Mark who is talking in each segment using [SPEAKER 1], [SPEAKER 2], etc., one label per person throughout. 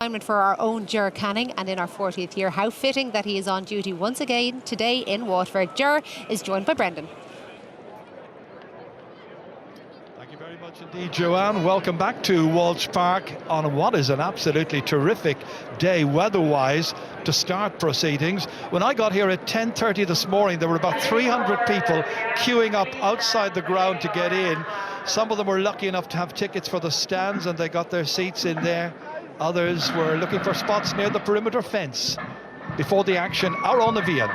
[SPEAKER 1] For our own Ger Canning, and in our 40th year, how fitting that he is on duty once again today in Waterford. Ger is joined by Brendan.
[SPEAKER 2] Thank you very much indeed, Joanne. Welcome back to Walsh Park on what is an absolutely terrific day weather-wise to start proceedings. When I got here at 10:30 this morning, there were about 300 people queuing up outside the ground to get in. Some of them were lucky enough to have tickets for the stands and they got their seats in there. Others were looking for spots near the perimeter fence before the action. Our own Avian.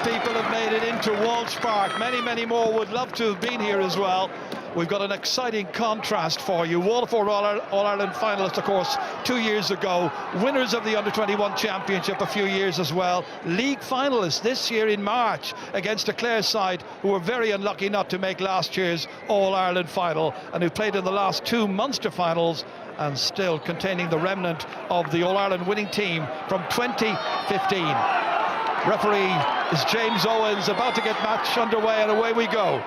[SPEAKER 2] People have made it into Walsh Park. Many more would love to have been here as well. We've got an exciting contrast for you. Waterford All-Ireland finalists, of course, 2 years ago. Winners of the Under-21 Championship a few years as well. League finalists this year in March against a Clare side who were very unlucky not to make last year's All-Ireland final and who played in the last two Munster finals and still containing the remnant of the All-Ireland winning team from 2015. Referee is James Owens, about to get match underway, and away we go.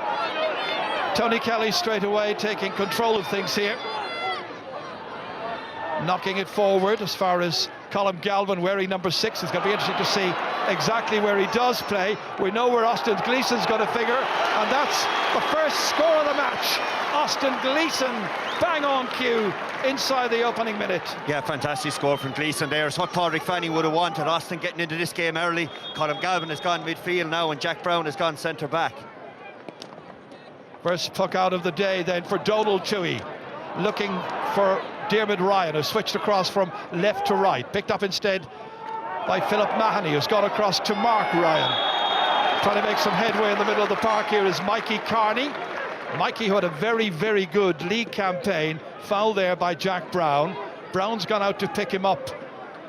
[SPEAKER 2] Tony Kelly straight away taking control of things here. Knocking it forward as far as Colm Galvin wearing number 6. It's going to be interesting to see exactly where he does play. We know where Austin Gleeson's going to figure, and that's the first score of the match. Austin Gleeson, bang on cue inside the opening minute.
[SPEAKER 3] Yeah, fantastic score from Gleeson there. It's what Padraig Fanning would have wanted. Austin getting into this game early. Colm Galvin has gone midfield now, and Jack Brown has gone centre back.
[SPEAKER 2] First puck out of the day then for Donald Toohey, looking for Diarmuid Ryan, who switched across from left to right. Picked up instead by Philip Mahoney, who's gone across to Mark Ryan. Trying to make some headway in the middle of the park here is Mikey Carney. Mikey, who had a very good league campaign, fouled there by Jack Brown. Brown's gone out to pick him up.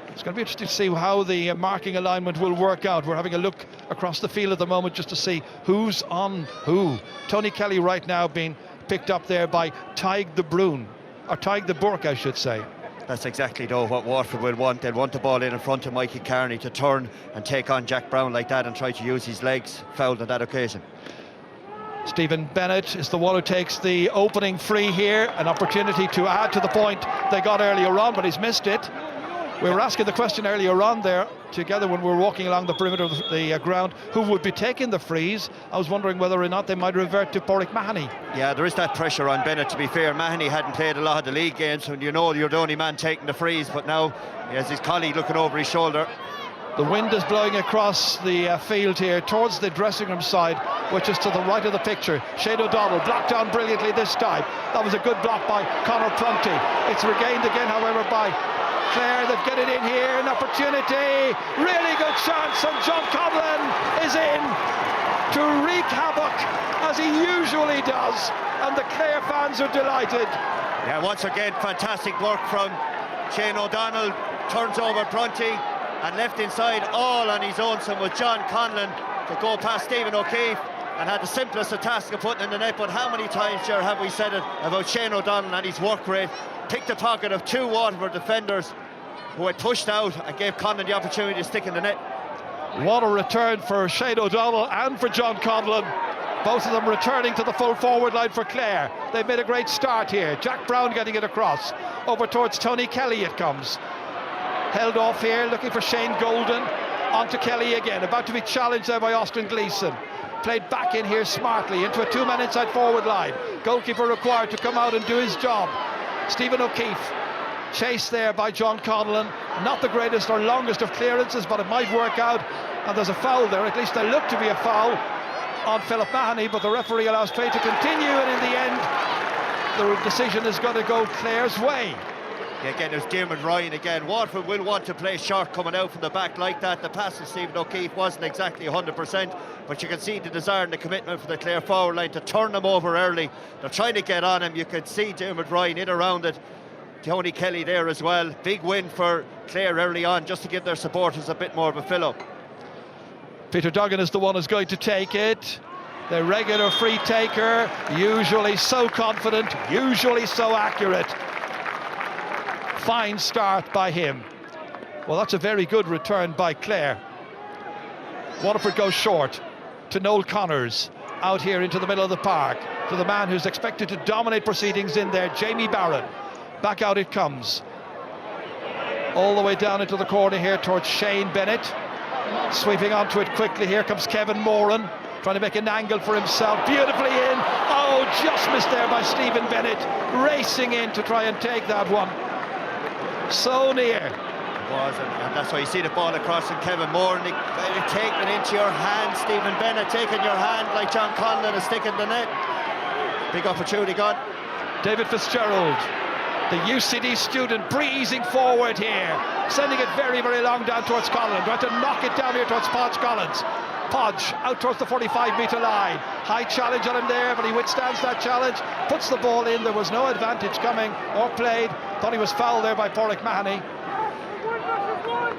[SPEAKER 2] It's going to be interesting to see how the marking alignment will work out. We're having a look across the field at the moment just to see who's on who. Tony Kelly right now being picked up there by Tig the Brune, or Tig the Burke, I should say.
[SPEAKER 3] That's exactly though what Waterford will want. They'll want the ball in front of Mikey Carney to turn and take on Jack Brown like that and try to use his legs. Fouled on that occasion.
[SPEAKER 2] Stephen Bennett is the one who takes the opening free here, an opportunity to add to the point they got earlier on, but he's missed it. We were asking the question earlier on there together when we were walking along the perimeter of the ground, who would be taking the frees. I was wondering whether or not they might revert to Padraig Mahoney.
[SPEAKER 3] Yeah, there is that pressure on Bennett, to be fair. Mahoney hadn't played a lot of the league games, and you know you're the only man taking the frees, but now he has his colleague looking over his shoulder.
[SPEAKER 2] The wind is blowing across the field here towards the dressing room side, which is to the right of the picture. Shane O'Donnell blocked down brilliantly this time. That was a good block by Conor Prunty. It's regained again, however, by Clare. They've get it in here, an opportunity, really good chance, and John Conlon is in to wreak havoc as he usually does, and the Clare fans are delighted.
[SPEAKER 3] Yeah, once again, fantastic work from Shane O'Donnell. Turns over Prunty and left inside all on his own. So was John Conlon to go past Stephen O'Keefe and had the simplest of task of putting in the net. But how many times, Ger, have we said it about Shane O'Donnell and his work rate? Picked the pocket of two Waterford defenders who had pushed out and gave Conlon the opportunity to stick in the net.
[SPEAKER 2] What a return for Shane O'Donnell and for John Conlon. Both of them returning to the full forward line for Clare. They've made a great start here. Jack Brown getting it across. Over towards Tony Kelly it comes. Held off here, looking for Shane Golden. On to Kelly again, about to be challenged there by Austin Gleeson. Played back in here smartly into a two-man inside forward line. Goalkeeper required to come out and do his job. Stephen O'Keefe chased there by John Conlon. Not the greatest or longest of clearances, but it might work out. And there's a foul there, at least there looked to be a foul. on Philip Mahoney, but the referee allows play to continue, and in the end the decision is going to go Clare's way.
[SPEAKER 3] Yeah, again, there's Dermot Ryan again. Waterford will want to play short coming out from the back like that. The pass to Stephen O'Keefe wasn't exactly 100%, but you can see the desire and the commitment for the Clare forward line to turn them over early. They're trying to get on him. You can see Dermot Ryan in around it. Tony Kelly there as well. Big win for Clare early on, just to give their supporters a bit more of a fill-up.
[SPEAKER 2] Peter Duggan is the one who's going to take it. The regular free taker, usually so confident, usually so accurate. Fine start by him. Well, that's a very good return by Clare. Waterford goes short to Noel Connors, out here into the middle of the park, to the man who's expected to dominate proceedings in there, Jamie Barron. Back out it comes. All the way down into the corner here towards Shane Bennett. Sweeping onto it quickly, here comes Kevin Moran, trying to make an angle for himself, beautifully in. Oh, just missed there by Stephen Bennett, racing in to try and take that one. So near.
[SPEAKER 3] It was, and that's why you see the ball across from Kevin Moran. Taking it into your hand, Stephen Bennett, taking your hand like John Conlon is sticking the net. Big opportunity got.
[SPEAKER 2] David Fitzgerald, the UCD student, breezing forward here, sending it very, very long down towards Collins, trying to knock it down here towards Podge Collins. Podge out towards the 45-metre line. High challenge on him there, but he withstands that challenge, puts the ball in. There was no advantage coming or played. Thought he was fouled there by Porrick Mahoney.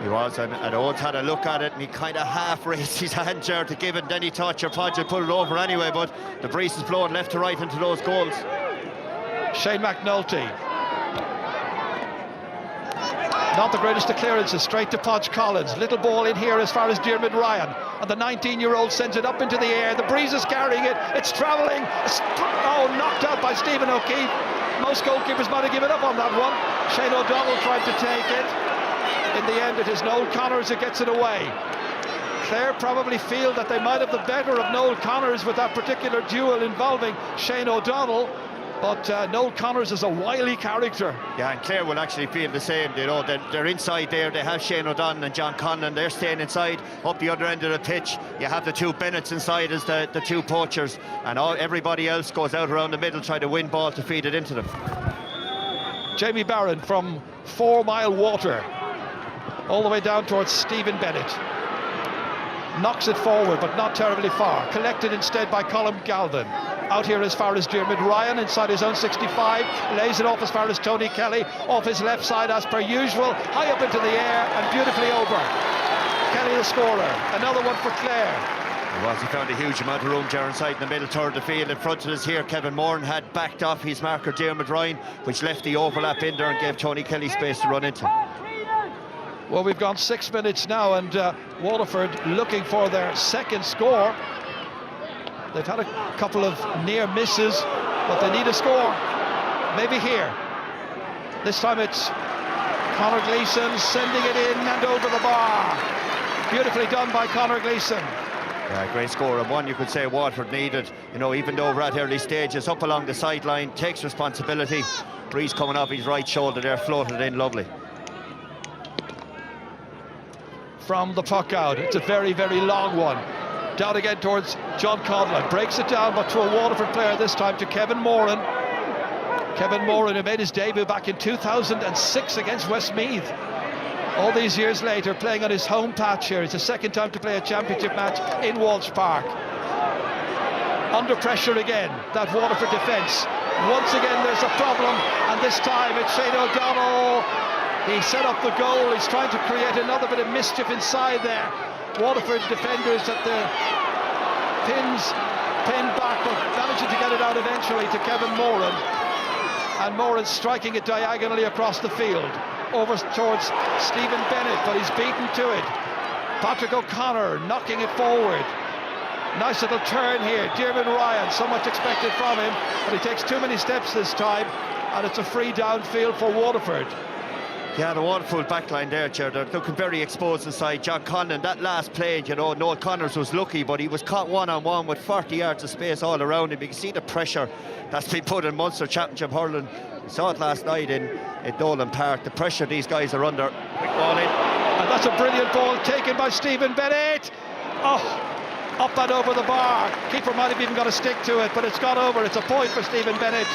[SPEAKER 3] He was, and Owens had a look at it, and he kind of half raised his hand there to give it. Then he thought your Podge would put it over anyway, but the breeze is blowing left to right into those goals.
[SPEAKER 2] Shane McNulty. Not the greatest of clearances, straight to Podge Collins. Little ball in here as far as Dermot Ryan, and the 19-year-old sends it up into the air. The breeze is carrying it, it's travelling. Oh, knocked out by Stephen O'Keefe. Most goalkeepers might have given up on that one. Shane O'Donnell tried to take it. In the end, it is Noel Connors who gets it away. Clare probably feel that they might have the better of Noel Connors with that particular duel involving Shane O'Donnell. But Noel Connors is a wily character.
[SPEAKER 3] Yeah, and Clare will actually feel the same. You know, they're inside there. They have Shane O'Donnell and John Conlon. They're staying inside. Up the other end of the pitch, you have the two Bennetts inside as the two poachers, and everybody else goes out around the middle, try to win ball to feed it into them.
[SPEAKER 2] Jamie Barron from 4 Mile Water, all the way down towards Stephen Bennett. Knocks it forward, but not terribly far. Collected instead by Colm Galvin. Out here as far as Dermot Ryan, inside his own 65, lays it off as far as Tony Kelly, off his left side as per usual, high up into the air and beautifully over. Kelly the scorer, another one for Clare.
[SPEAKER 3] He found a huge amount of room there inside in the middle third of the field. In front of us here, Kevin Moran had backed off his marker Dermot Ryan, which left the overlap in there and gave Tony Kelly space to run into.
[SPEAKER 2] Well, we've gone 6 minutes now, and Waterford looking for their second score. They've had a couple of near misses, but they need a score. Maybe here. This time it's Conor Gleeson sending it in and over the bar. Beautifully done by Conor Gleeson.
[SPEAKER 3] Yeah, great score, and one you could say Waterford needed. You know, even though we're at early stages, up along the sideline, takes responsibility. Breeze coming off his right shoulder there, floated in lovely.
[SPEAKER 2] From the puck out, it's a very, very long one. Down again towards John Conlon, breaks it down, but to a Waterford player this time, to Kevin Moran. Kevin Moran, who made his debut back in 2006 against Westmeath. All these years later, playing on his home patch here. It's the second time to play a championship match in Walsh Park. Under pressure again, that Waterford defence. Once again there's a problem, and this time it's Shane O'Donnell. He set up the goal, he's trying to create another bit of mischief inside there. Waterford defenders at the pins, pinned back, but managing to get it out eventually to Kevin Moran. And Moran striking it diagonally across the field, over towards Stephen Bennett, but he's beaten to it. Patrick O'Connor knocking it forward. Nice little turn here. Dermot Ryan, so much expected from him, but he takes too many steps this time, and it's a free downfield for Waterford.
[SPEAKER 3] Yeah, the Waterford backline there, Ger, they're looking very exposed inside. John Conlon, that last play, you know, Noel Connors was lucky, but he was caught one-on-one with 40 yards of space all around him. You can see the pressure that's been put in Munster Championship hurling. We saw it last night in Dolan Park, the pressure these guys are under. Quick ball in.
[SPEAKER 2] And that's a brilliant ball taken by Stephen Bennett. Oh, up and over the bar. Keeper might have even got a stick to it, but it's gone over. It's a point for Stephen Bennett.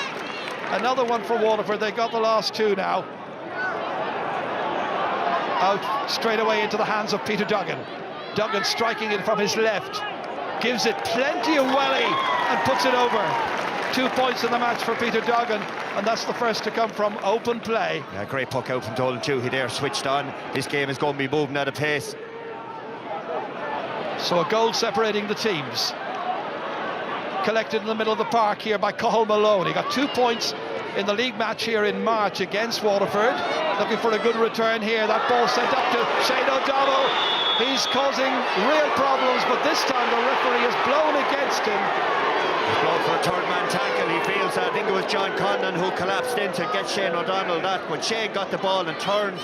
[SPEAKER 2] Another one for Waterford. They got the last two now. Out straight away into the hands of Peter Duggan. Duggan striking it from his left. Gives it plenty of welly and puts it over. 2 points in the match for Peter Duggan, and that's the first to come from open play.
[SPEAKER 3] Yeah, great puck out from Dolan Toohey there, switched on. This game is going to be moving at a pace.
[SPEAKER 2] So a goal separating the teams. Collected in the middle of the park here by Cathal Malone. He got 2 points in the league match here in March against Waterford. Looking for a good return here. That ball sent up to Shane O'Donnell. He's causing real problems, but this time the referee has blown against him.
[SPEAKER 3] He's blown for a third man tackle. He feels, I think it was John Conlon who collapsed in to get Shane O'Donnell that. When Shane got the ball and turned,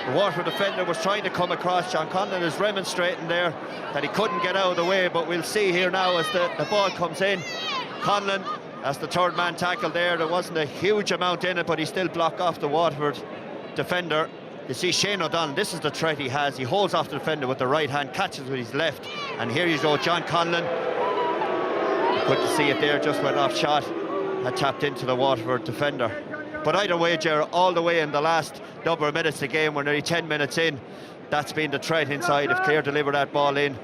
[SPEAKER 3] the Waterford defender was trying to come across. John Conlon is remonstrating there that he couldn't get out of the way, but we'll see here now as the ball comes in. Conlon, that's the third man tackle there. There wasn't a huge amount in it, but he still blocked off the Waterford defender. You see Shane O'Donnell, this is the threat he has. He holds off the defender with the right hand, catches with his left, and here you go, John Conlon. Good to see it there, just went off shot, had tapped into the Waterford defender. But either way, Ger, all the way in the last number of minutes of the game, we're nearly 10 minutes in, that's been the threat inside. If Clare deliver that ball in,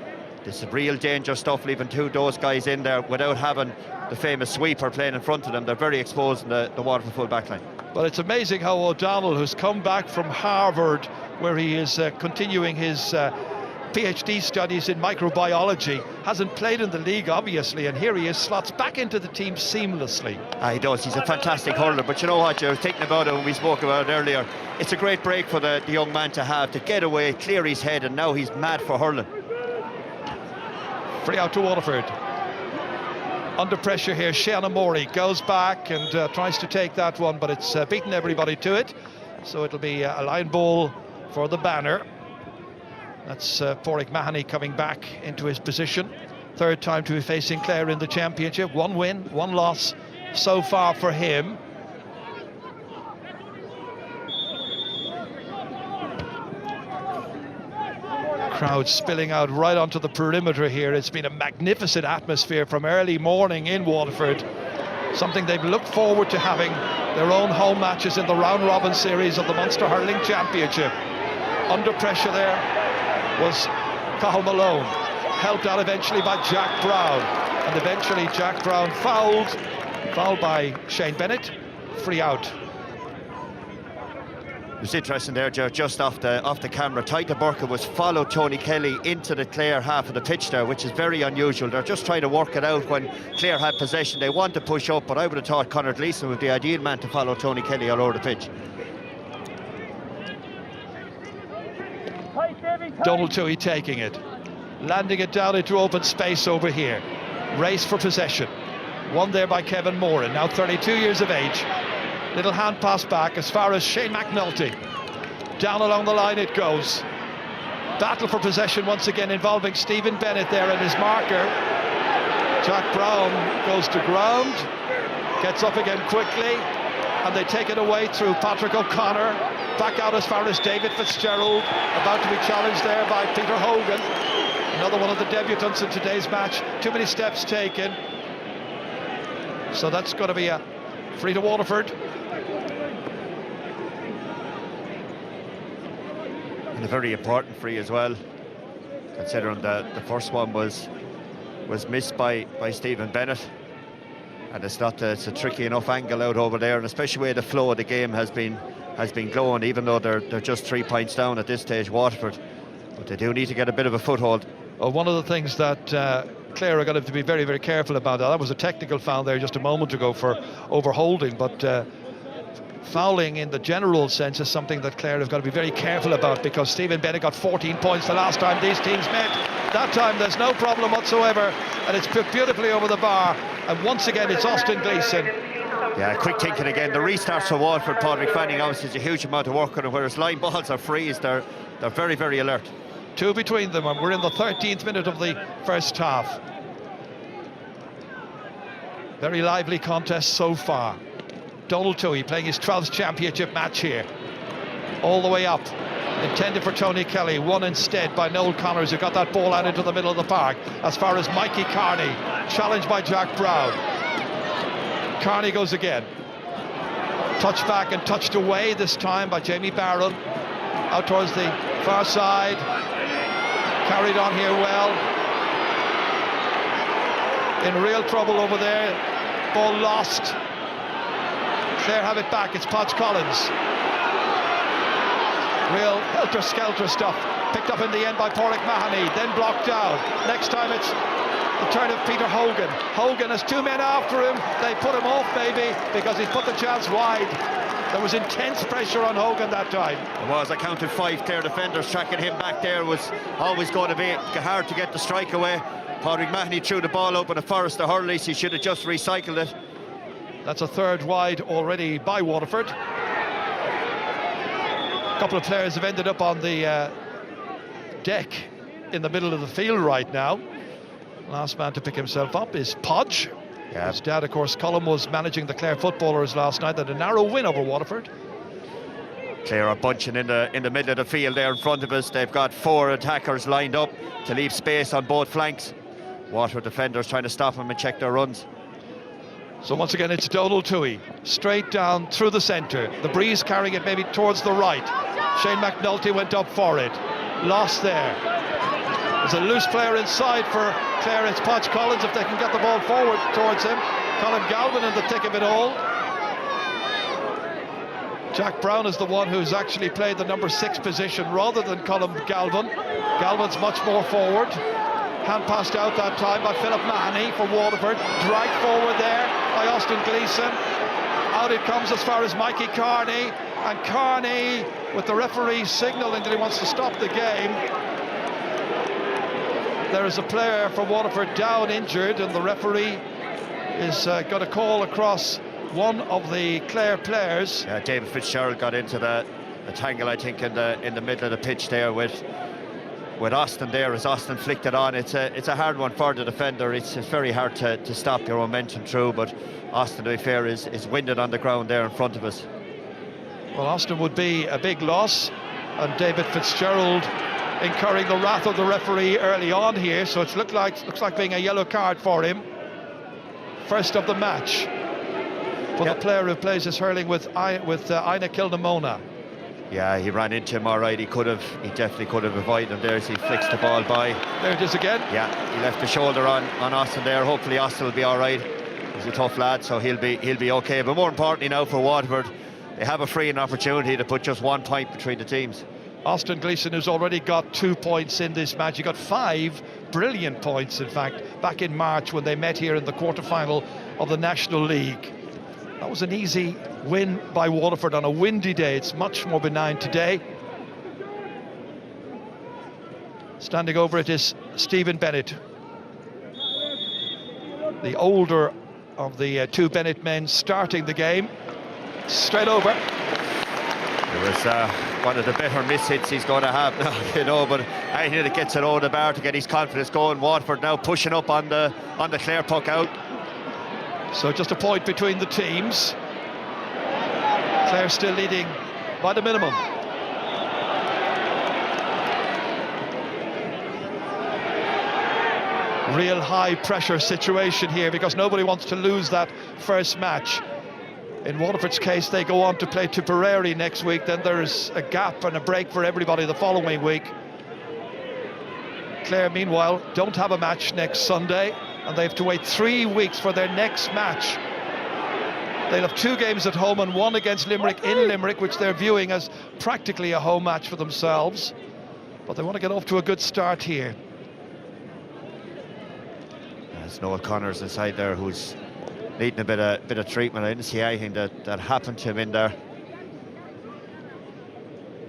[SPEAKER 3] this is real danger stuff, leaving two of those guys in there without having the famous sweeper playing in front of them. They're very exposed in the Waterford full back line.
[SPEAKER 2] But it's amazing how O'Donnell, who's come back from Harvard, where he is continuing his PhD studies in microbiology, hasn't played in the league, obviously, and here he is, slots back into the team seamlessly.
[SPEAKER 3] He does. He's a fantastic hurler, but you know what, I was thinking about it when we spoke about it earlier. It's a great break for the young man to have, to get away, clear his head, and now he's mad for hurling.
[SPEAKER 2] Free out to Waterford. Under pressure here, Shannon Morey goes back and tries to take that one, but it's beaten everybody to it. So it'll be a line ball for the banner. That's Pádraig Mahoney coming back into his position. Third time to be facing Clare in the championship. 1 win, 1 loss so far for him. Crowd spilling out right onto the perimeter here. It's been a magnificent atmosphere from early morning in Waterford. Something they've looked forward to, having their own home matches in the round-robin series of the Munster Hurling Championship. Under pressure there was Cathal Malone, helped out eventually by Jack Brown, and eventually Jack Brown fouled by Shane Bennett. Free out.
[SPEAKER 3] It was interesting there, Joe, just off the camera. Taika Burke was followed Tony Kelly into the Clare half of the pitch there, which is very unusual. They're just trying to work it out when Clare had possession. They want to push up, but I would have thought Conor Gleeson would be the ideal man to follow Tony Kelly all over the pitch.
[SPEAKER 2] Donald Toohey taking it, landing it down into open space over here. Race for possession. Won there by Kevin Moran, now 32 years of age. Little hand pass back as far as Shane McNulty. Down along the line it goes. Battle for possession once again involving Stephen Bennett there and his marker. Jack Brown goes to ground, gets up again quickly, and they take it away through Patrick O'Connor. Back out as far as David Fitzgerald, about to be challenged there by Peter Hogan. Another one of the debutants in today's match. Too many steps taken. So that's going to be a free to Waterford.
[SPEAKER 3] And a very important free as well, considering the first one was missed by Stephen Bennett, and it's a tricky enough angle out over there, and especially where the flow of the game has been going, even though they're just 3 points down at this stage, Waterford, but they do need to get a bit of a foothold.
[SPEAKER 2] One of the things that Clare are going to have to be very, very careful about, that was a technical foul there just a moment ago for overholding, but fouling in the general sense is something that Clare have got to be very careful about, because Stephen Bennett got 14 points the last time these teams met. That time there's no problem whatsoever, and it's put beautifully over the bar, and once again it's Austin Gleeson.
[SPEAKER 3] Yeah, quick thinking again. The restarts for Waterford, Pádraig Fanning, obviously is a huge amount of work on it, whereas line balls are frees, they're very, very alert.
[SPEAKER 2] 2 between them, and we're in the 13th minute of the first half. Very lively contest so far. Donald Toohey playing his 12th championship match here. All the way up. Intended for Tony Kelly, won instead by Noel Connors, who got that ball out into the middle of the park. As far as Mikey Carney, challenged by Jack Brown. Carney goes again. Touched back and touched away this time by Jamie Barron. Out towards the far side. Carried on here well. In real trouble over there. Ball lost. Clare have it back. It's Podge Collins. Real helter-skelter stuff. Picked up in the end by Pádraig Mahoney, then blocked down. Next time it's the turn of Peter Hogan. Hogan has two men after him. They put him off, maybe, because he's put the chance wide. There was intense pressure on Hogan that time.
[SPEAKER 3] It was. I counted 5 Clare defenders tracking him back there. Was always going to be hard to get the strike away. Pádraig Mahoney threw the ball open to Forrester Hurley. He should have just recycled it.
[SPEAKER 2] That's a third wide already by Waterford. A couple of players have ended up on the deck in the middle of the field right now. Last man to pick himself up is Podge. Yeah. His dad, of course, Colm, was managing the Clare footballers last night. They had a narrow win over Waterford.
[SPEAKER 3] Clare are bunching in the middle of the field there in front of us. They've got 4 attackers lined up to leave space on both flanks. Waterford defenders trying to stop them and check their runs.
[SPEAKER 2] So once again, it's Donal Tuohy, straight down through the centre. The breeze carrying it maybe towards the right. Shane McNulty went up for it. Lost there. There's a loose player inside for Clare. It's Podge Collins, if they can get the ball forward towards him. Colin Galvin in the thick of it all. Jack Brown is the one who's actually played the number 6 position rather than Colin Galvin. Galvin's much more forward. Hand passed out that time by Philip Mahoney for Waterford. Dragged forward there by Austin Gleeson. Out it comes as far as Mikey Carney. And Carney, with the referee signalling that he wants to stop the game. There is a player from Waterford down injured, and the referee is got a call across one of the Clare players.
[SPEAKER 3] Yeah, David Fitzgerald got into the tangle, I think, in the middle of the pitch there with Austin there, as Austin flicked it on. It's a hard one for the defender. It's very hard to stop your momentum through, but Austin, to be fair, is winded on the ground there in front of us.
[SPEAKER 2] Well, Austin would be a big loss, and David Fitzgerald incurring the wrath of the referee early on here, so it looks like being a yellow card for him. First of the match for the player who plays his hurling with Ina Kilnamona.
[SPEAKER 3] Yeah, he ran into him all right. He definitely could have avoided him there as he flicks the ball by.
[SPEAKER 2] There it is again.
[SPEAKER 3] Yeah, he left the shoulder on Austin there. Hopefully Austin will be all right. He's a tough lad, so he'll be okay. But more importantly now for Waterford, they have a freeing opportunity to put just 1 point between the teams.
[SPEAKER 2] Austin Gleeson, who's already got 2 points in this match. He got 5 brilliant points, in fact, back in March when they met here in the quarter-final of the National League. That was an easy win by Waterford on a windy day. It's much more benign today. Standing over it is Stephen Bennett, the older of the 2 Bennett men starting the game. Straight over.
[SPEAKER 3] It was one of the better miss-hits he's going to have now, you know, but anything that gets it over the bar to get his confidence going. Waterford now pushing up on the Clare puck out.
[SPEAKER 2] So just a point between the teams. Clare still leading by the minimum. Real high pressure situation here because nobody wants to lose that first match. In Waterford's case, they go on to play Tipperary next week. Then there's a gap and a break for everybody the following week. Clare, meanwhile, don't have a match next Sunday, and they have to wait 3 weeks for their next match. They'll have 2 games at home and 1 against Limerick in Limerick, which they're viewing as practically a home match for themselves. But they want to get off to a good start here.
[SPEAKER 3] There's Noel Connors inside there, who's needing a bit of treatment. I didn't see anything that happened to him in there.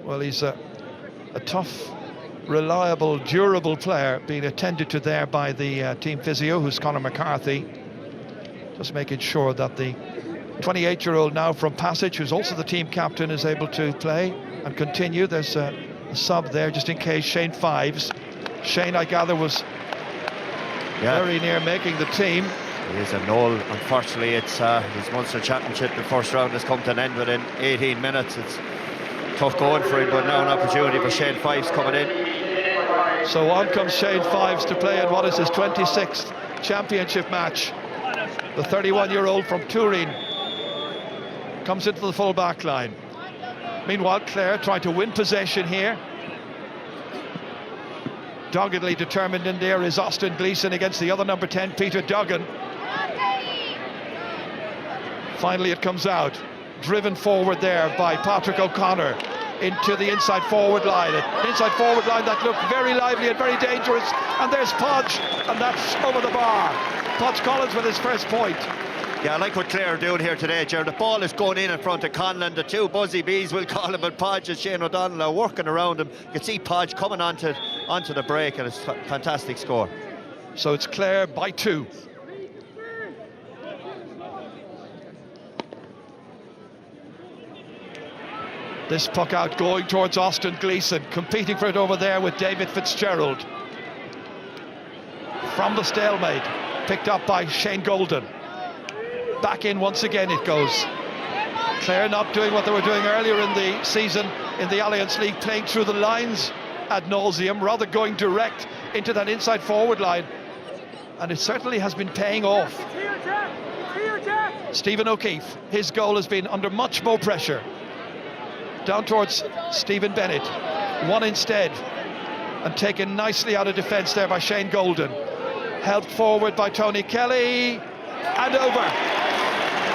[SPEAKER 2] Well, he's a tough, reliable, durable player, being attended to there by the team physio, who's Conor McCarthy, just making sure that the 28-year-old now from Passage, who's also the team captain, is able to play and continue. There's a sub there just in case. Shane Fives. Shane, I gather, was very near making the team.
[SPEAKER 3] He is a Noel. Unfortunately, it's his Munster Championship. The first round has come to an end within 18 minutes. tough going for him, but now an opportunity for Shane Fives coming in.
[SPEAKER 2] So on comes Shane Fives to play in what is his 26th championship match. The 31-year-old from Turin comes into the full back line. Meanwhile, Clare trying to win possession here. Doggedly determined in there is Austin Gleeson against the other number 10, Peter Duggan. Finally it comes out, driven forward there by Patrick O'Connor into the inside forward line. An inside forward line that looked very lively and very dangerous. And there's Podge, and that's over the bar. Podge Collins with his first point.
[SPEAKER 3] Yeah, I like what Clare are doing here today, Gerard. The ball is going in front of Conlon. The two buzzy bees, we'll call him, but Podge and Shane O'Donnell are working around him. You can see Podge coming onto the break, and it's a fantastic score.
[SPEAKER 2] So it's Clare by 2. This puck out going towards Austin Gleeson, competing for it over there with David Fitzgerald. From the stalemate, picked up by Shane Golden. Back in once again it goes. Clare not doing what they were doing earlier in the season in the Alliance League, playing through the lines ad nauseum, rather going direct into that inside forward line. And it certainly has been paying off. Stephen O'Keefe, his goal has been under much more pressure. Down towards Stephen Bennett, one instead, and taken nicely out of defence there by Shane Golden. Helped forward by Tony Kelly, and over.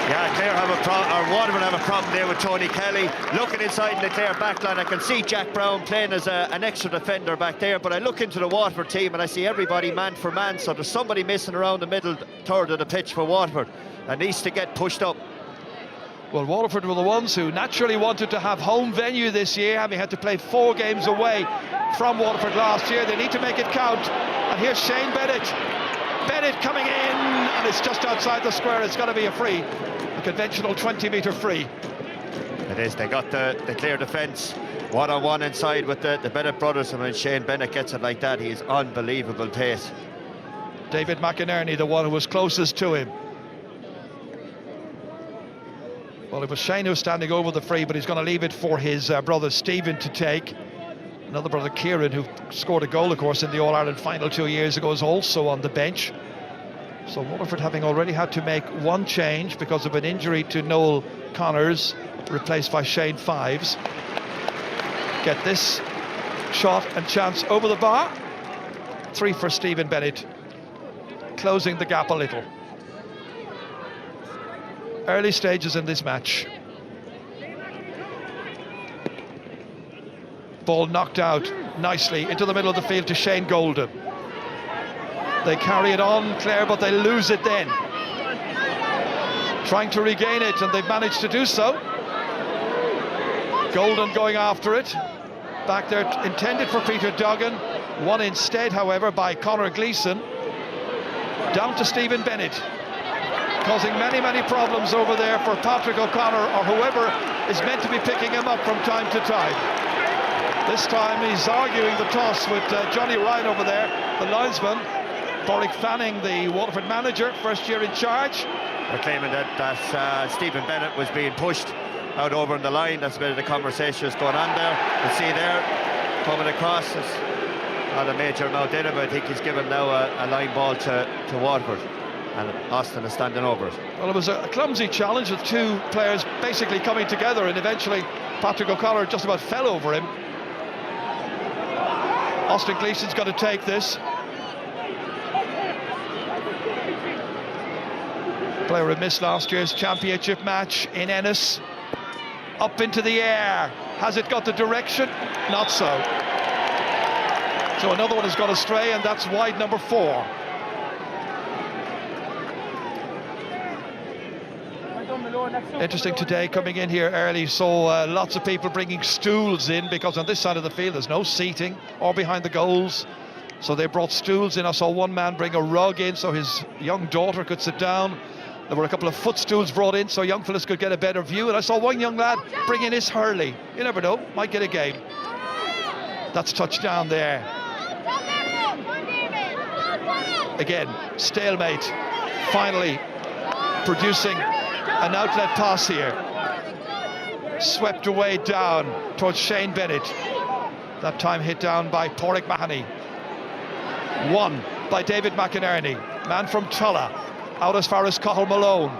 [SPEAKER 3] Yeah, Clare have a problem, or Waterford have a problem there with Tony Kelly. Looking inside in the Clare backline, I can see Jack Brown playing as an extra defender back there, but I look into the Waterford team and I see everybody man for man, so there's somebody missing around the middle third of the pitch for Waterford and needs to get pushed up.
[SPEAKER 2] Well, Waterford were the ones who naturally wanted to have home venue this year, having had to play 4 games away from Waterford last year. They need to make it count. And here's Shane Bennett. Bennett coming in, and it's just outside the square. It's got to be a free, a conventional 20-metre free.
[SPEAKER 3] It is. They got the Clare defence one-on-one inside with the Bennett brothers, and when Shane Bennett gets it like that, he is unbelievable pace.
[SPEAKER 2] David McInerney, the one who was closest to him. Well, it was Shane who was standing over the free, but he's going to leave it for his brother Stephen to take. Another brother, Kieran, who scored a goal, of course, in the All-Ireland final 2 years ago, is also on the bench. So Waterford, having already had to make one change because of an injury to Noel Connors, replaced by Shane Fives, get this shot and chance over the bar. 3 for Stephen Bennett, closing the gap a little. Early stages in this match. Ball knocked out nicely into the middle of the field to Shane Golden. They carry it on, Clare, but they lose it then. Trying to regain it, and they've managed to do so. Golden going after it. Back there, intended for Peter Duggan. One instead, however, by Conor Gleeson. Down to Stephen Bennett, causing many, many problems over there for Patrick O'Connor, or whoever is meant to be picking him up from time to time. This time he's arguing the toss with Johnny Ryan over there, the linesman. Boric Fanning, the Waterford manager, first year in charge.
[SPEAKER 3] They're claiming that Stephen Bennett was being pushed out over on the line. That's a bit of the conversation that's going on there. You see there, coming across, it's not a major amount in it, but I think he's given now a line ball to Waterford. And Austin is standing over it. Well,
[SPEAKER 2] it was a clumsy challenge with 2 players basically coming together, and eventually Patrick O'Connor just about fell over him. Austin Gleeson's got to take this. Player who missed last year's championship match in Ennis. Up into the air. Has it got the direction? Not so. So another one has gone astray, and that's wide number 4. Interesting today, coming in here early, saw lots of people bringing stools in, because on this side of the field there's no seating or behind the goals, so they brought stools in. I saw one man bring a rug in so his young daughter could sit down. There were a couple of footstools brought in so young fellas could get a better view, and I saw one young lad bring in his hurley. You never know, might get a game. That's touchdown there. Again, stalemate, finally producing an outlet pass here. swept away down towards Shane Bennett. That time hit down by Pádraig Mahoney. Won by David McInerney. Man from Tulla, out as far as Cathal Malone.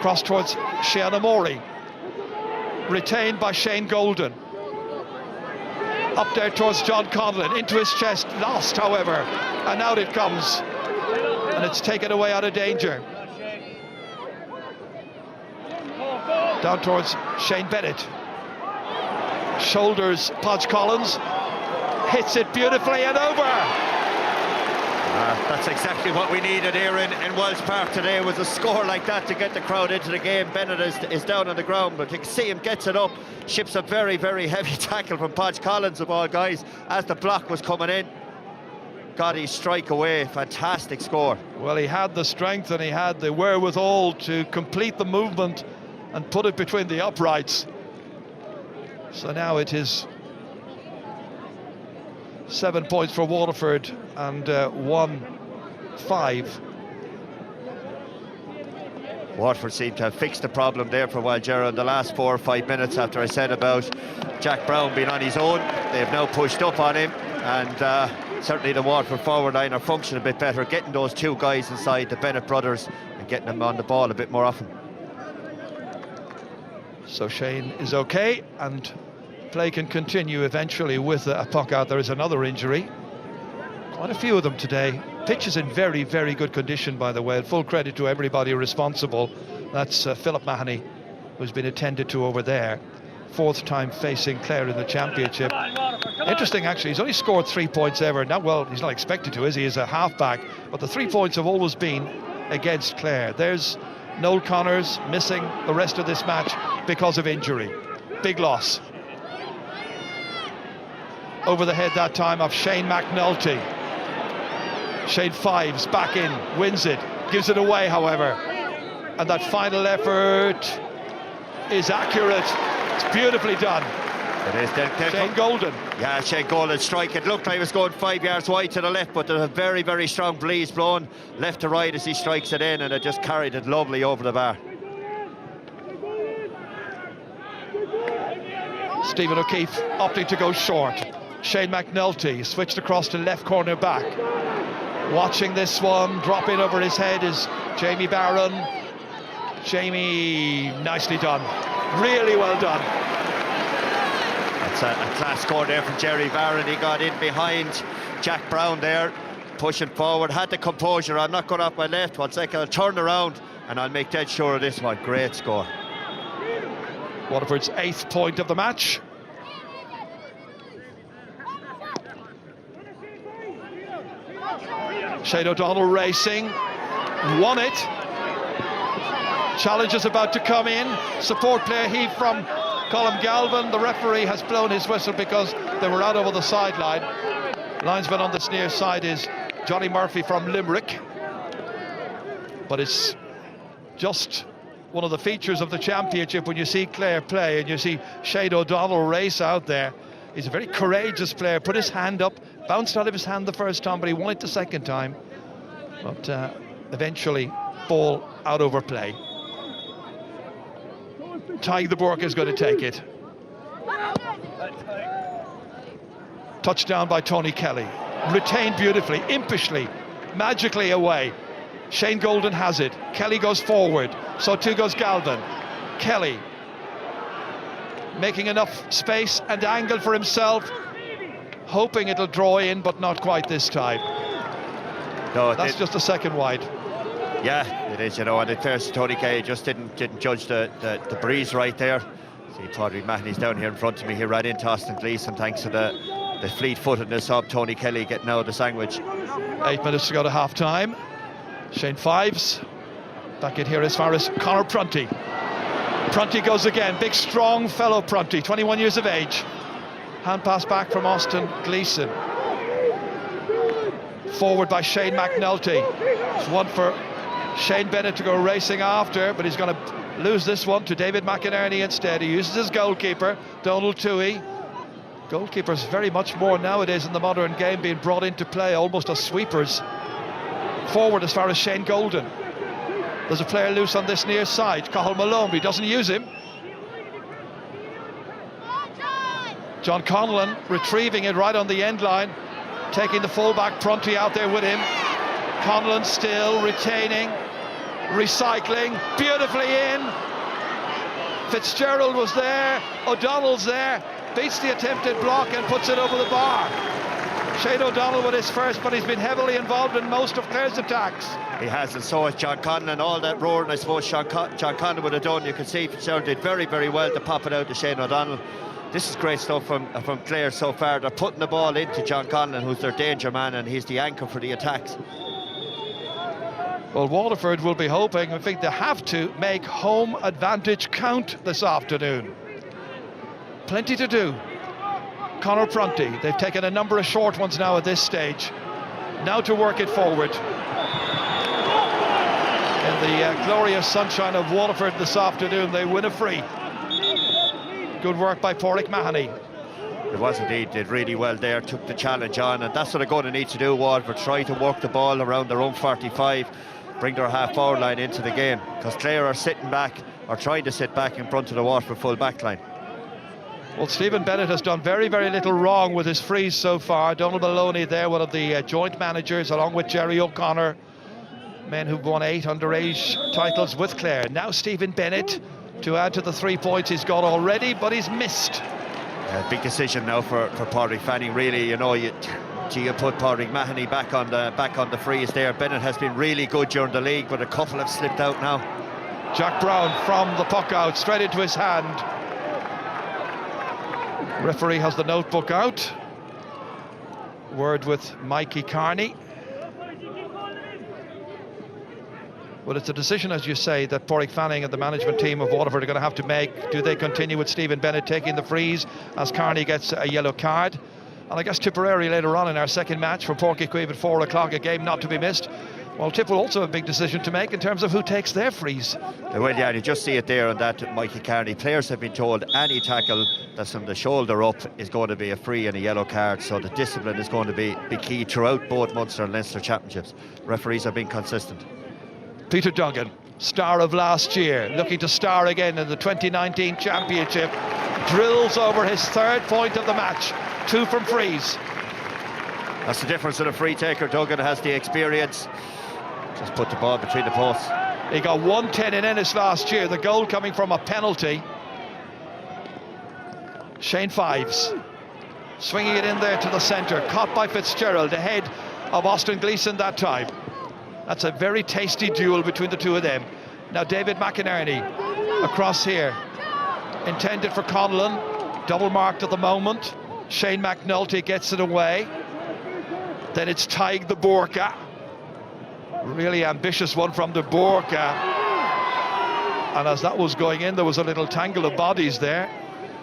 [SPEAKER 2] Cross towards Shiana Mori. Retained by Shane Golden. Up there towards John Conlon, into his chest, lost however, and out it comes. And it's taken away out of danger. Down towards Shane Bennett. Shoulders Podge Collins. Hits it beautifully and over.
[SPEAKER 3] That's exactly what we needed here in Wells Park today, was a score like that to get the crowd into the game. Bennett is down on the ground, but you can see him gets it up, ships a very, very heavy tackle from Podge Collins of all guys as the block was coming in. Got his strike away, fantastic score.
[SPEAKER 2] Well, he had the strength and he had the wherewithal to complete the movement and put it between the uprights. So now it is 7 points for Waterford and 1-5.
[SPEAKER 3] Waterford seemed to have fixed the problem there for a while, Gerard, in the last 4 or 5 minutes after I said about Jack Brown being on his own. They've now pushed up on him, and certainly the Waterford forward line are functioning a bit better, getting those two guys inside, the Bennett brothers, and getting them on the ball a bit more often.
[SPEAKER 2] So Shane is okay, and play can continue eventually with a puck out. There is another injury. Quite a few of them today. Pitch is in very, very good condition, by the way, and full credit to everybody responsible. That's Philip Mahoney, who's been attended to over there. 4th time facing Clare in the championship. Interesting, actually, he's only scored 3 points ever. Now, well, he's not expected to, is he? He's a half-back, but the 3 points have always been against Clare. There's Noel Connors missing the rest of this match because of injury. Big loss. Over the head that time of Shane McNulty. Shane Fives back in, wins it, gives it away however, and that final effort is accurate. It's beautifully done.
[SPEAKER 3] It is.
[SPEAKER 2] Shane Golden.
[SPEAKER 3] Yeah, Shane Golden strike. It looked like it was going 5 yards wide to the left, but there's a very, very strong breeze blowing left to right as he strikes it in, and it just carried it lovely over the bar.
[SPEAKER 2] Stephen O'Keefe opting to go short. Shane McNulty switched across to left corner back. Watching this one, drop in over his head is Jamie Barron. Jamie, nicely done. Really well done.
[SPEAKER 3] That's a class score there from Jerry Barron. He got in behind Jack Brown there, pushing forward, had the composure. I'm not going off my left, 1 second, I'll turn around and I'll make dead sure of this one. Great score.
[SPEAKER 2] Waterford's 8th point of the match. Shane O'Donnell racing, won it. Challenge is about to come in. Support player heave from Colm Galvin. The referee has blown his whistle because they were out over the sideline. Linesman on this near side is Johnny Murphy from Limerick. But it's just one of the features of the championship when you see Clare play and you see Shane O'Donnell race out there. He's a very courageous player, put his hand up, bounced out of his hand the first time, but he won it the second time. But eventually, ball out over play. Ty the Burke is going to take it. Touchdown by Tony Kelly. Retained beautifully, impishly, magically away. Shane Golden has it. Kelly goes forward, so too goes Galvin. Kelly making enough space and angle for himself, hoping it'll draw in, but not quite this time. No, that's just a second wide.
[SPEAKER 3] Yeah, it is, you know, and at first Tony Kelly just didn't judge the breeze right there. See, Pádraig Mahoney's down here in front of me. He ran into Austin Gleeson thanks to the fleet-footedness of Tony Kelly getting out of the sandwich.
[SPEAKER 2] 8 minutes to go to half-time. Shane Fives back in here as far as Conor Prunty. Prunty goes again, big strong fellow Prunty, 21 years of age. Hand pass back from Austin Gleeson. Forward by Shane McNulty. It's one for Shane Bennett to go racing after, but he's going to lose this one to David McInerney instead. He uses his goalkeeper, Donald Toohey. Goalkeepers very much more nowadays in the modern game being brought into play, almost as sweepers. Forward as far as Shane Golden. There's a player loose on this near side, Cathal Malone, but he doesn't use him. John Conlon retrieving it right on the end line, taking the fullback Prunty out there with him. Conlon still retaining, recycling, beautifully in. Fitzgerald was there, O'Donnell's there, beats the attempted block and puts it over the bar. Shane O'Donnell with his first, but he's been heavily involved in most of Clare's attacks.
[SPEAKER 3] He has, and so has John Conlon. All that roaring, I suppose, John Conlon would have done. You can see Fitzgerald did very, very well to pop it out to Shane O'Donnell. This is great stuff from Clare so far. They're putting the ball into John Conlon, who's their danger man, and he's the anchor for the attacks.
[SPEAKER 2] Well, Waterford will be hoping, I think they have to make home advantage count this afternoon. Plenty to do. Conor Prunty, they've taken a number of short ones now at this stage. Now to work it forward. In the glorious sunshine of Waterford this afternoon, they win a free. Good work by Pádraig Mahoney.
[SPEAKER 3] It was indeed, did really well there, took the challenge on, and that's what they're going to need to do, Waterford. Try to work the ball around their own 45, bring their half-forward line into the game, because Clare are sitting back, or trying to sit back in front of the Waterford full back line.
[SPEAKER 2] Well, Stephen Bennett has done very, very little wrong with his frees so far. Donald Maloney there, one of the joint managers, along with Jerry O'Connor, men who've won 8 underage titles with Clare. Now Stephen Bennett to add to the 3 points he's got already, but he's missed.
[SPEAKER 3] Big decision now for Pádraig Fanning, really. You know, you put Pádraig Mahoney back on the frees there. Bennett has been really good during the league, but a couple have slipped out now.
[SPEAKER 2] Jack Brown from the puck out, straight into his hand. Referee has the notebook out. Word with Mikey Carney. Well, it's a decision, as you say, that Pádraig Fanning and the management team of Waterford are going to have to make. Do they continue with Stephen Bennett taking the frees as Carney gets a yellow card? And I guess Tipperary later on in our second match from Páirc Uí Chaoimh at 4 o'clock, a game not to be missed. Well, Tip will also have a big decision to make in terms of who takes their frees.
[SPEAKER 3] Well, yeah, you just see it there on that Mikey Carney. Players have been told any tackle that's from the shoulder up is going to be a free and a yellow card, so the discipline is going to be key throughout both Munster and Leinster championships. Referees have been consistent.
[SPEAKER 2] Peter Duggan, star of last year, looking to star again in the 2019 championship, drills over his 3rd point of the match, 2 from frees.
[SPEAKER 3] That's the difference in a free taker. Duggan has the experience. Just put the ball between the posts.
[SPEAKER 2] He got 110 in Ennis last year, the goal coming from a penalty. Shane Fives swinging it in there to the centre, caught by Fitzgerald, ahead of Austin Gleeson that time. That's a very tasty duel between the two of them. Now David McInerney across here, intended for Conlon, double marked at the moment. Shane McNulty gets it away. Then it's Taig the Borca. Really ambitious one from the Borca. And as that was going in, there was a little tangle of bodies there.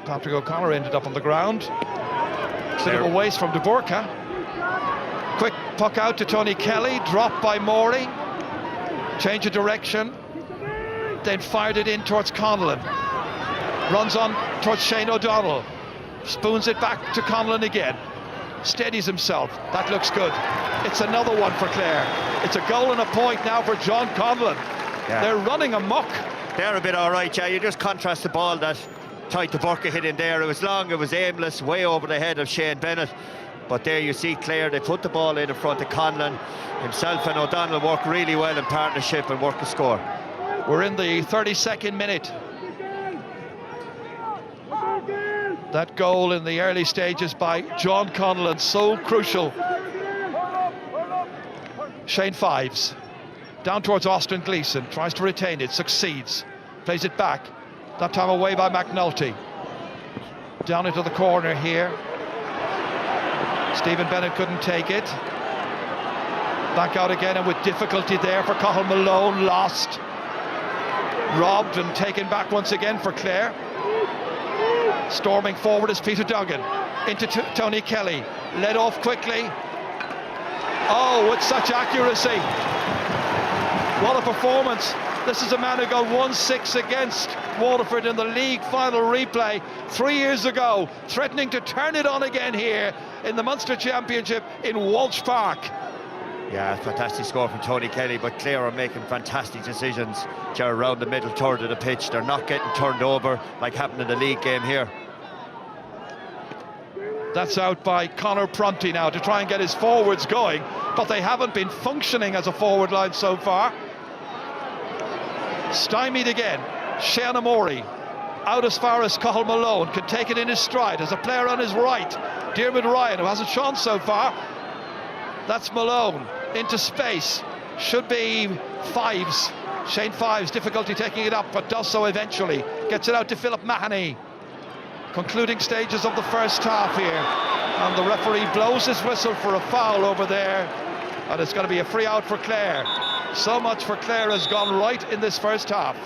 [SPEAKER 2] Patrick O'Connor ended up on the ground. Bit of a waste from De Borca. Quick puck out to Tony Kelly, dropped by Morey. Change of direction. Then fired it in towards Conlon. Runs on towards Shane O'Donnell. Spoons it back to Conlon again. Steadies himself. That looks good. It's another one for Clare. It's a goal and a point now for John Conlon. Yeah. They're running amok.
[SPEAKER 3] They're a bit all right, yeah. You just contrast the ball that Taig the Borca hit in there. It was long, it was aimless, way over the head of Shane Bennett. But there you see Clare, they put the ball in front of Conlon. Himself and O'Donnell work really well in partnership and work the score.
[SPEAKER 2] We're in the 32nd minute. That goal in the early stages by John Conlon, so crucial. Shane Fives, down towards Austin Gleeson, tries to retain it, succeeds, plays it back, that time away by McNulty. Down into the corner here. Stephen Bennett couldn't take it. Back out again, and with difficulty there for Cathal Malone, lost. Robbed and taken back once again for Clare. Storming forward is Peter Duggan, into Tony Kelly, led off quickly. Oh, with such accuracy. What a performance. This is a man who got 1-6 against Waterford in the league final replay 3 years ago, threatening to turn it on again here in the Munster Championship in Walsh Park.
[SPEAKER 3] Yeah, fantastic score from Tony Kelly, but Clare are making fantastic decisions around the middle third of the pitch. They're not getting turned over like happened in the league game here.
[SPEAKER 2] That's out by Conor Prunty now to try and get his forwards going, but they haven't been functioning as a forward line so far. Stymied again. Shane Mori out as far as Cathal Malone, can take it in his stride. As a player on his right, Diarmuid Ryan, who hasn't shone so far. That's Malone into space. Should be Fives. Shane Fives, difficulty taking it up, but does so eventually. Gets it out to Philip Mahoney. Concluding stages of the first half here, and the referee blows his whistle for a foul over there, and it's going to be a free out for Clare. So much for Clare has gone right in this first half.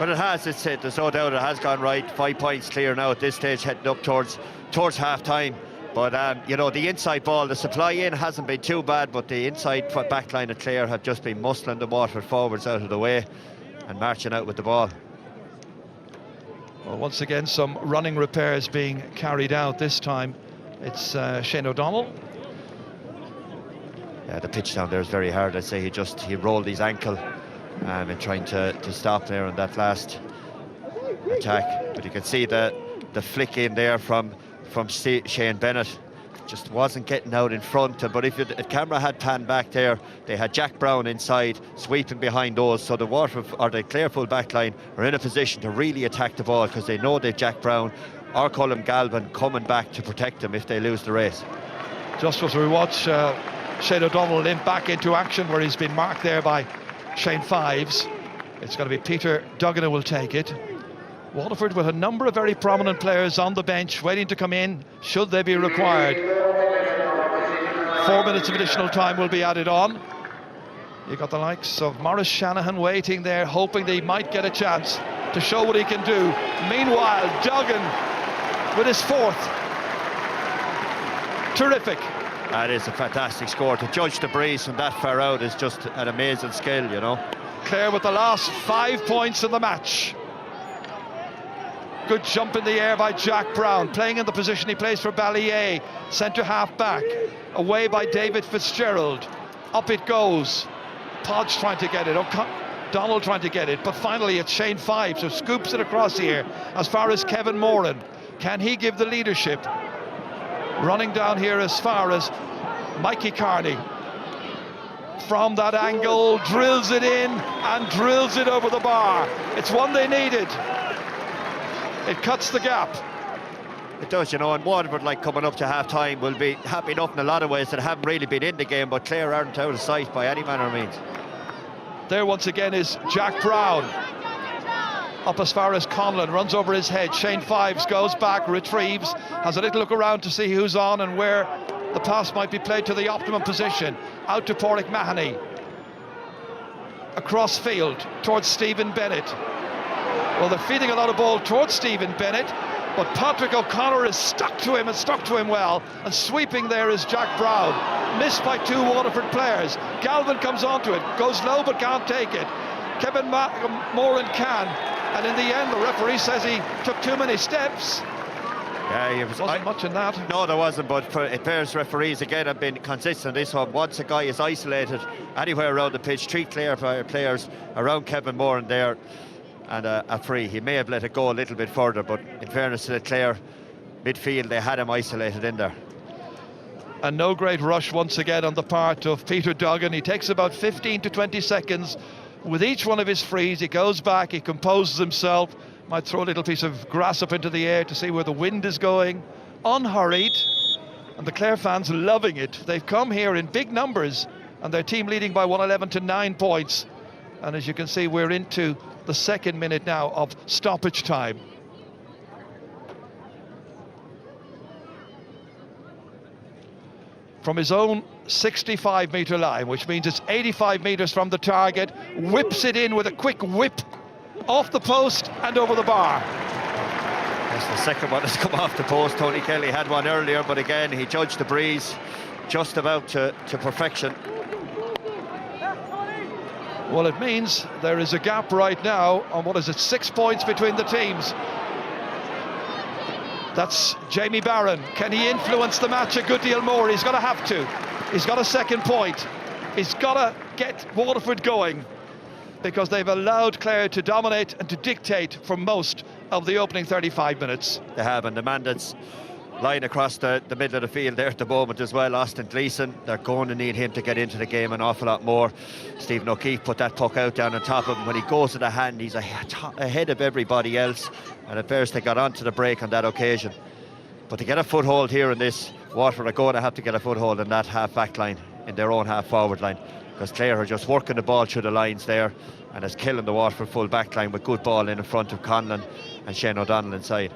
[SPEAKER 3] But it has, there's no doubt it has gone right. 5 points clear now at this stage, heading up towards half time. But you know, the inside ball, the supply in hasn't been too bad, but the inside back line of Clare have just been muscling the Waterford forwards out of the way and marching out with the ball.
[SPEAKER 2] Well, once again, some running repairs being carried out. This time it's Shane O'Donnell.
[SPEAKER 3] Yeah, the pitch down there is very hard. I'd say he rolled his ankle in trying to stop there on that last attack. But you can see the flick in there from Shane Bennett. Just wasn't getting out in front. But if the camera had panned back there, they had Jack Brown inside sweeping behind those, so the Waterford or the Clare full back line are in a position to really attack the ball, because they know they've Jack Brown or Colm Galvin coming back to protect them if they lose the race.
[SPEAKER 2] Just as we watch Shane O'Donnell back into action, where he's been marked there by Shane Fives, it's going to be Peter Duggan who will take it. Waterford with a number of very prominent players on the bench waiting to come in should they be required. 4 minutes of additional time will be added on. You got the likes of Maurice Shanahan waiting there, hoping they might get a chance to show what he can do. Meanwhile, Duggan with his fourth. Terrific.
[SPEAKER 3] That is a fantastic score. To judge the breeze from that far out is just an amazing skill, you know.
[SPEAKER 2] Clare with the last 5 points in the match. Good jump in the air by Jack Brown, playing in the position he plays for Ballier, centre half back, away by David Fitzgerald. Up it goes. Podge trying to get it, O'Donnell trying to get it, but finally it's Shane Fives who scoops it across here as far as Kevin Moran. Can he give the leadership? Running down here as far as Mikey Carney. From that angle, drills it in and drills it over the bar. It's one they needed. It cuts the gap.
[SPEAKER 3] It does, you know, and Waterford, like coming up to half time, will be happy enough in a lot of ways that haven't really been in the game, but Clare aren't out of sight by any manner of means.
[SPEAKER 2] There once again is Jack Brown. Up as far as Conlon, runs over his head. Shane Fives goes back, retrieves, has a little look around to see who's on and where the pass might be played to the optimum position. Out to Pádraig Mahoney. Across field towards Stephen Bennett. Well, they're feeding a lot of ball towards Stephen Bennett, but Patrick O'Connor is stuck to him and stuck to him well, and sweeping there is Jack Brown. Missed by 2 Waterford players. Galvin comes onto it, goes low but can't take it. Kevin Moran can, and in the end the referee says he took too many steps.
[SPEAKER 3] Yeah,
[SPEAKER 2] wasn't much in that.
[SPEAKER 3] No, there wasn't, but it appears referees again have been consistent this one. Once a guy is isolated anywhere around the pitch, 3 Clare players around Kevin Moran there, and a free. He may have let it go a little bit further, but in fairness to the Clare midfield, they had him isolated in there.
[SPEAKER 2] And no great rush once again on the part of Peter Duggan. He takes about 15 to 20 seconds with each one of his frees. He goes back, he composes himself, might throw a little piece of grass up into the air to see where the wind is going. Unhurried, and the Clare fans loving it. They've come here in big numbers, and their team leading by 111 to 9 points. And as you can see, we're into the second minute now of stoppage time. From his own 65-metre line, which means it's 85 metres from the target, whips it in with a quick whip off the post and over the bar.
[SPEAKER 3] That's the second one that's come off the post. Tony Kelly had one earlier, but again he judged the breeze just about to perfection.
[SPEAKER 2] Well, it means there is a gap right now on, what is it, 6 points between the teams. That's Jamie Barron. Can he influence the match a good deal more? He's going to have to. He's got a second point. He's got to get Waterford going, because they've allowed Clare to dominate and to dictate for most of the opening 35 minutes.
[SPEAKER 3] They have, and the man that's lying across the middle of the field there at the moment as well, Austin Gleeson. They're going to need him to get into the game an awful lot more. Stephen O'Keefe put that puck out down on top of him. When he goes to the hand, he's ahead of everybody else, and at first they got onto the break on that occasion. But to get a foothold here in this, Waterford are going to have to get a foothold in that half-back line, in their own half-forward line, because Clare are just working the ball through the lines there, and it's killing the Waterford full-back line with good ball in front of Conlon and Shane O'Donnell inside.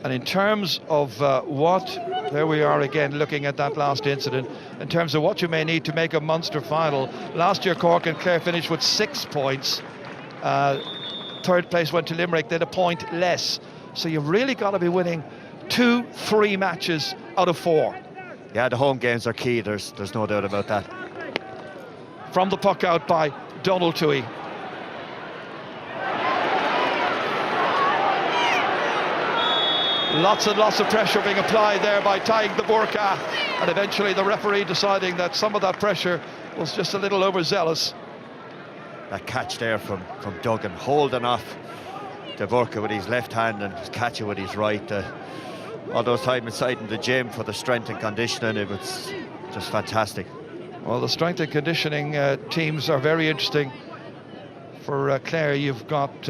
[SPEAKER 2] And in terms of there we are again looking at that last incident, in terms of what you may need to make a Munster final. Last year Cork and Clare finished with 6 points. Third place went to Limerick, they had a point less. So you've really got to be winning 2-3 matches out of 4.
[SPEAKER 3] Yeah, the home games are key, there's no doubt about that.
[SPEAKER 2] From the puck out by Donald Toohey. Lots and lots of pressure being applied there by tying the burqa, and eventually the referee deciding that some of that pressure was just a little overzealous.
[SPEAKER 3] That catch there from Duggan, holding off the burqa with his left hand and catching with his right. All those time inside in the gym for the strength and conditioning, it was just fantastic.
[SPEAKER 2] Well, the strength and conditioning teams are very interesting. For Clare, you've got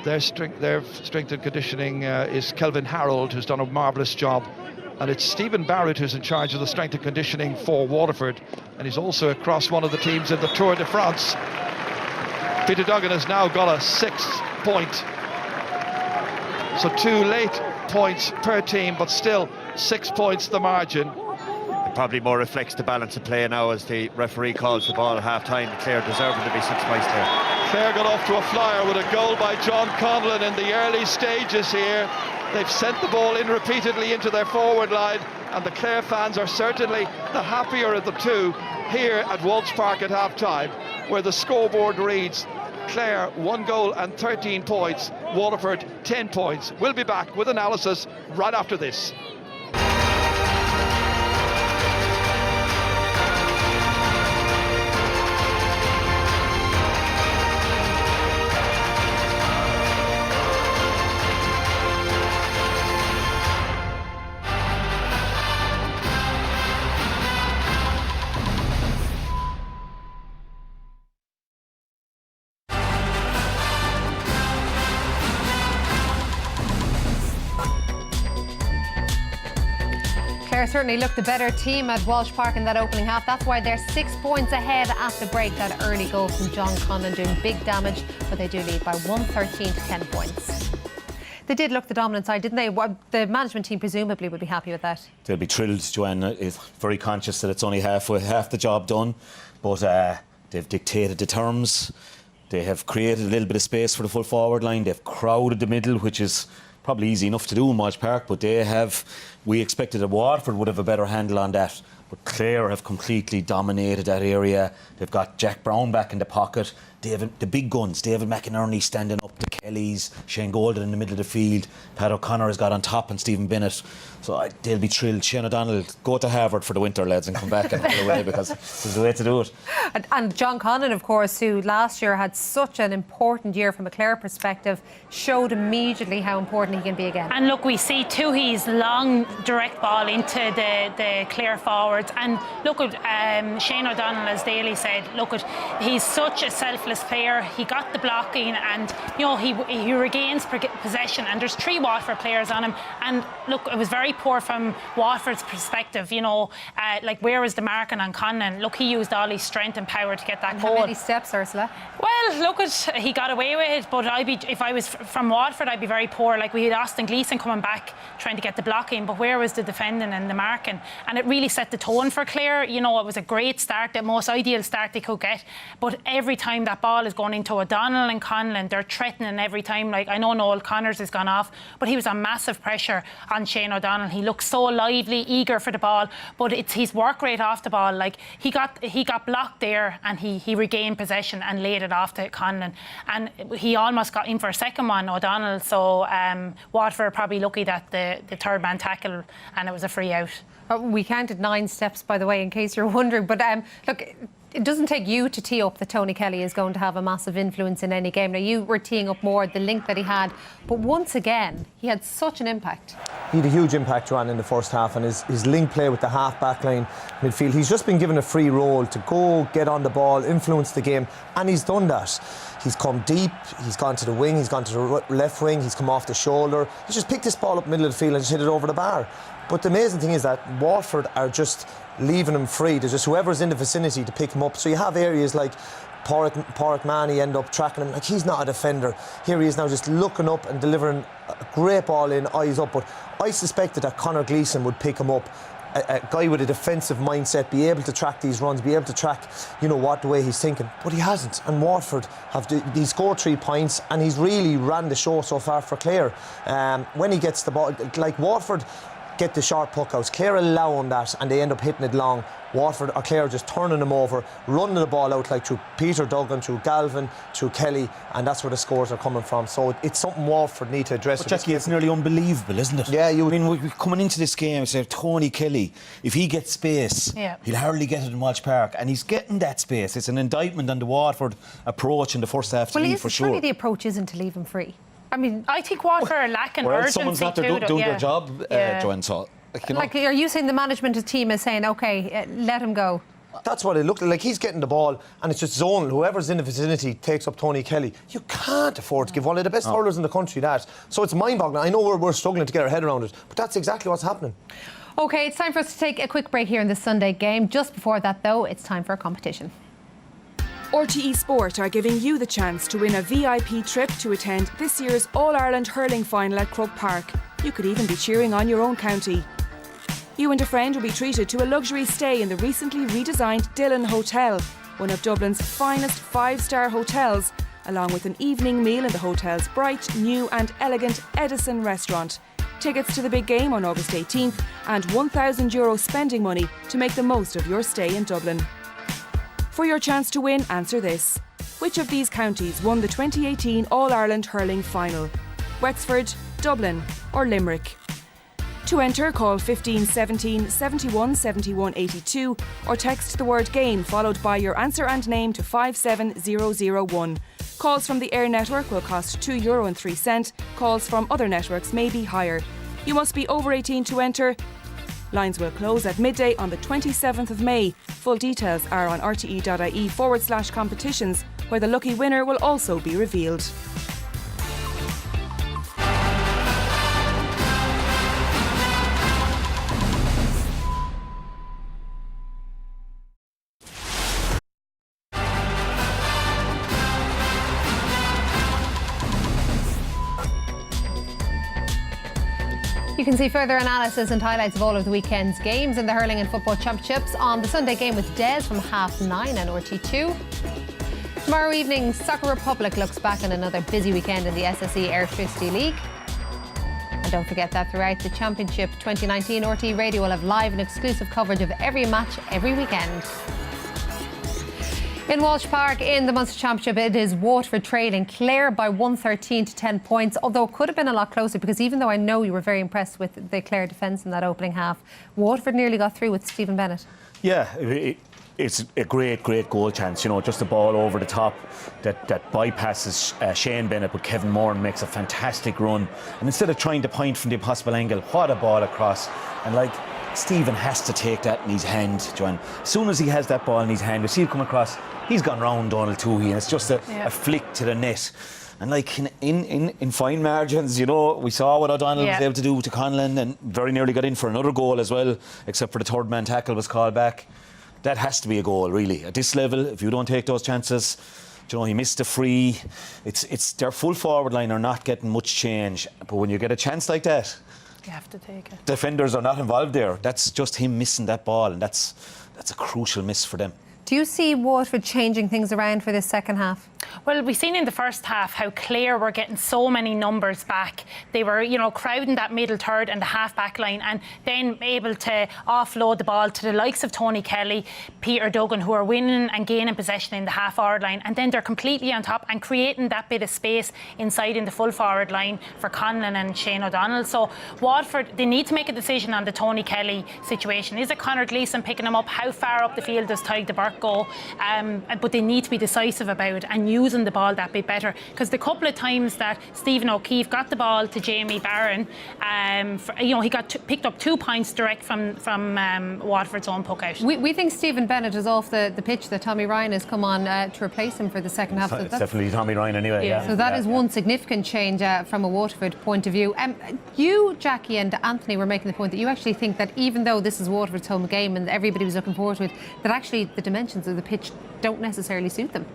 [SPEAKER 2] their strength and conditioning is Kelvin Harold, who's done a marvellous job, and it's Stephen Barrett who's in charge of the strength and conditioning for Waterford, and he's also across one of the teams in the Tour de France. Peter Duggan has now got a 6th point, so 2 late points per team, but still 6 points the margin.
[SPEAKER 3] It probably more reflects the balance of play now as the referee calls the ball at half-time. Clare deserving to be 6 points there.
[SPEAKER 2] Clare got off to a flyer with a goal by John Conlon in the early stages here. They've sent the ball in repeatedly into their forward line, and the Clare fans are certainly the happier of the two here at Walsh Park at half-time, where the scoreboard reads Clare 1 goal and 13 points, Waterford 10 points. We'll be back with analysis right after this.
[SPEAKER 1] Clare certainly looked the better team at Walsh Park in that opening half. That's why they're 6 points ahead at the break. That early goal from John Conlon doing big damage, but they do lead by 113 to 10 points. They did look the dominant side, didn't they? The management team presumably would be happy with that.
[SPEAKER 4] They'll be thrilled. Joanne is very conscious that it's only half the job done, but they've dictated the terms. They have created a little bit of space for the full forward line. They've crowded the middle, which is probably easy enough to do in Walsh Park, but we expected that Waterford would have a better handle on that. But Clare have completely dominated that area. They've got Jack Brown back in the pocket. The big guns, David McInerney standing up, the Kellys, Shane Golden in the middle of the field, Pat O'Connor has got on top and Stephen Bennett. So they'll be thrilled. Shane O'Donnell, go to Harvard for the winter, lads, and come back and pull away, because this is the way to do it.
[SPEAKER 1] And John Conlon, of course, who last year had such an important year from a Clare perspective, showed immediately how important he can be again.
[SPEAKER 5] And look, we see Toohey's long direct ball into the Clare forwards. And look at Shane O'Donnell, as Daly said, look at, he's such a selfless player. He got the blocking, and you know he regains possession. And there's 3 Waterford players on him. And look, it was very poor from Waterford's perspective. You know, like where was the marking on Conlon? Look, he used all his strength and power to get that goal.
[SPEAKER 1] How many steps, Ursula?
[SPEAKER 5] Well, look at, he got away with it, but if I was from Waterford, I'd be very poor. Like, we had Austin Gleeson coming back trying to get the blocking, but where was the defending and the marking? And it really set the tone for Clare. You know, it was a great start, the most ideal start they could get. But every time that ball is going into O'Donnell and Conlon, they're threatening every time. Like, I know Noel Connors has gone off, but he was on massive pressure on Shane O'Donnell. He looked so lively, eager for the ball, but it's his work rate off the ball. Like, he got blocked there, and he regained possession and laid it off to Conlon, and he almost got in for a second one, O'Donnell. So Waterford are probably lucky that the third man tackled and it was a free out.
[SPEAKER 1] We counted 9 steps, by the way, in case you're wondering. But look, it doesn't take you to tee up that Tony Kelly is going to have a massive influence in any game. Now, you were teeing up more the link that he had, but once again, he had such an impact.
[SPEAKER 6] He had a huge impact, Joanne, in the first half, and his link play with the half-back line midfield. He's just been given a free role to go, get on the ball, influence the game, and he's done that. He's come deep, he's gone to the wing, he's gone to the left wing, he's come off the shoulder. He's just picked this ball up middle of the field and just hit it over the bar. But the amazing thing is that Waterford are just leaving him free. There's just whoever's in the vicinity to pick him up. So you have areas like Porrick Manny end up tracking him. Like, he's not a defender. Here he is now just looking up and delivering a great ball in, eyes up. But I suspected that Conor Gleeson would pick him up. A guy with a defensive mindset, be able to track these runs, be able to track, the way he's thinking. But he hasn't. And Waterford he scored 3 points, and he's really ran the show so far for Clare. When he gets the ball, like Waterford get the short puck outs, Clare allow him that, and they end up hitting it long. Waterford or Clare just turning them over, running the ball out like through Peter Duggan, through Galvin, through Kelly, and that's where the scores are coming from. So it's something Waterford need to address.
[SPEAKER 4] But Jackie, it's nearly unbelievable, isn't it?
[SPEAKER 6] Yeah,
[SPEAKER 4] we're coming into this game, say Tony Kelly, if he gets space, he'll hardly get it in Walsh Park, and he's getting that space. It's an indictment on the Waterford approach in the first half to me, for sure.
[SPEAKER 1] Surely the approach isn't to leave him free. I mean,
[SPEAKER 5] I think Waterford are lacking urgency.
[SPEAKER 4] Someone's not doing their job, Joanne. So,
[SPEAKER 1] like, are you saying the management team is saying, OK, let him go?
[SPEAKER 6] That's what it looked like. He's getting the ball and it's just zonal. Whoever's in the vicinity takes up Tony Kelly. You can't afford to give one of the best hurlers in the country that. So it's mind-boggling. I know we're struggling to get our head around it, but that's exactly what's happening.
[SPEAKER 1] OK, it's time for us to take a quick break here in the Sunday game. Just before that, though, it's time for a competition.
[SPEAKER 7] RTE Sport are giving you the chance to win a VIP trip to attend this year's All-Ireland Hurling final at Croke Park. You could even be cheering on your own county. You and a friend will be treated to a luxury stay in the recently redesigned Dillon Hotel, one of Dublin's finest 5-star hotels, along with an evening meal in the hotel's bright, new and elegant Edison restaurant. Tickets to the big game on August 18th and €1,000 spending money to make the most of your stay in Dublin. For your chance to win, answer this. Which of these counties won the 2018 All-Ireland Hurling final? Wexford, Dublin or Limerick? To enter, call 15 17 71 71 82 or text the word GAME followed by your answer and name to 57001. Calls from the Air network will cost €2.03. Calls from other networks may be higher. You must be over 18 to enter. Lines will close at midday on the 27th of May. Full details are on rte.ie/competitions, where the lucky winner will also be revealed.
[SPEAKER 1] You can see further analysis and highlights of all of the weekend's games in the Hurling and Football Championships on the Sunday game with Des from 9:30 on RT2. Tomorrow evening, Soccer Republic looks back on another busy weekend in the SSE Electricity League. And don't forget that throughout the Championship 2019, RT Radio will have live and exclusive coverage of every match every weekend. In Walsh Park, in the Munster Championship, it is Waterford trailing Clare by 113 to 10 points, although it could have been a lot closer, because even though I know you were very impressed with the Clare defence in that opening half, Waterford nearly got through with Stephen Bennett.
[SPEAKER 4] Yeah, it's a great goal chance, just a ball over the top that bypasses Shane Bennett, but Kevin Moran makes a fantastic run. And instead of trying to point from the impossible angle, what a ball across. And Stephen has to take that in his hand, Joanne. As soon as he has that ball in his hand, we see it come across, he's gone round Donald Toohey, and it's just a flick to the net. And in fine margins, we saw what O'Donnell was able to do to Conlon, and very nearly got in for another goal as well, except for the third man tackle was called back. That has to be a goal, really. At this level, if you don't take those chances, he missed a free. It's their full forward line are not getting much change, but when you get a chance like that,
[SPEAKER 5] you have to take it.
[SPEAKER 4] Defenders are not involved there. That's just him missing that ball, and that's a crucial miss for them.
[SPEAKER 1] Do you see Waterford changing things around for this second half?
[SPEAKER 5] Well, we've seen in the first half how Clare were getting so many numbers back. They were, crowding that middle third and the half-back line, and then able to offload the ball to the likes of Tony Kelly, Peter Duggan, who are winning and gaining possession in the half-forward line, and then they're completely on top and creating that bit of space inside in the full-forward line for Conlon and Shane O'Donnell. So Waterford, they need to make a decision on the Tony Kelly situation. Is it Conor Gleeson picking him up? How far up the field does Tadhg de Burke let go, but they need to be decisive about it and using the ball that bit better. Because the couple of times that Stephen O'Keefe got the ball to Jamie Barron, he got picked up 2 points direct from Waterford's own puck out.
[SPEAKER 1] We think Stephen Bennett is off the pitch, that Tommy Ryan has come on to replace him for the second half.
[SPEAKER 4] It's definitely Tommy Ryan anyway. Yeah.
[SPEAKER 1] So that is one significant change from a Waterford point of view. You, Jackie and Anthony were making the point that you actually think that even though this is Waterford's home game and everybody was looking forward to it, that actually the dimensions of the pitch don't necessarily suit them.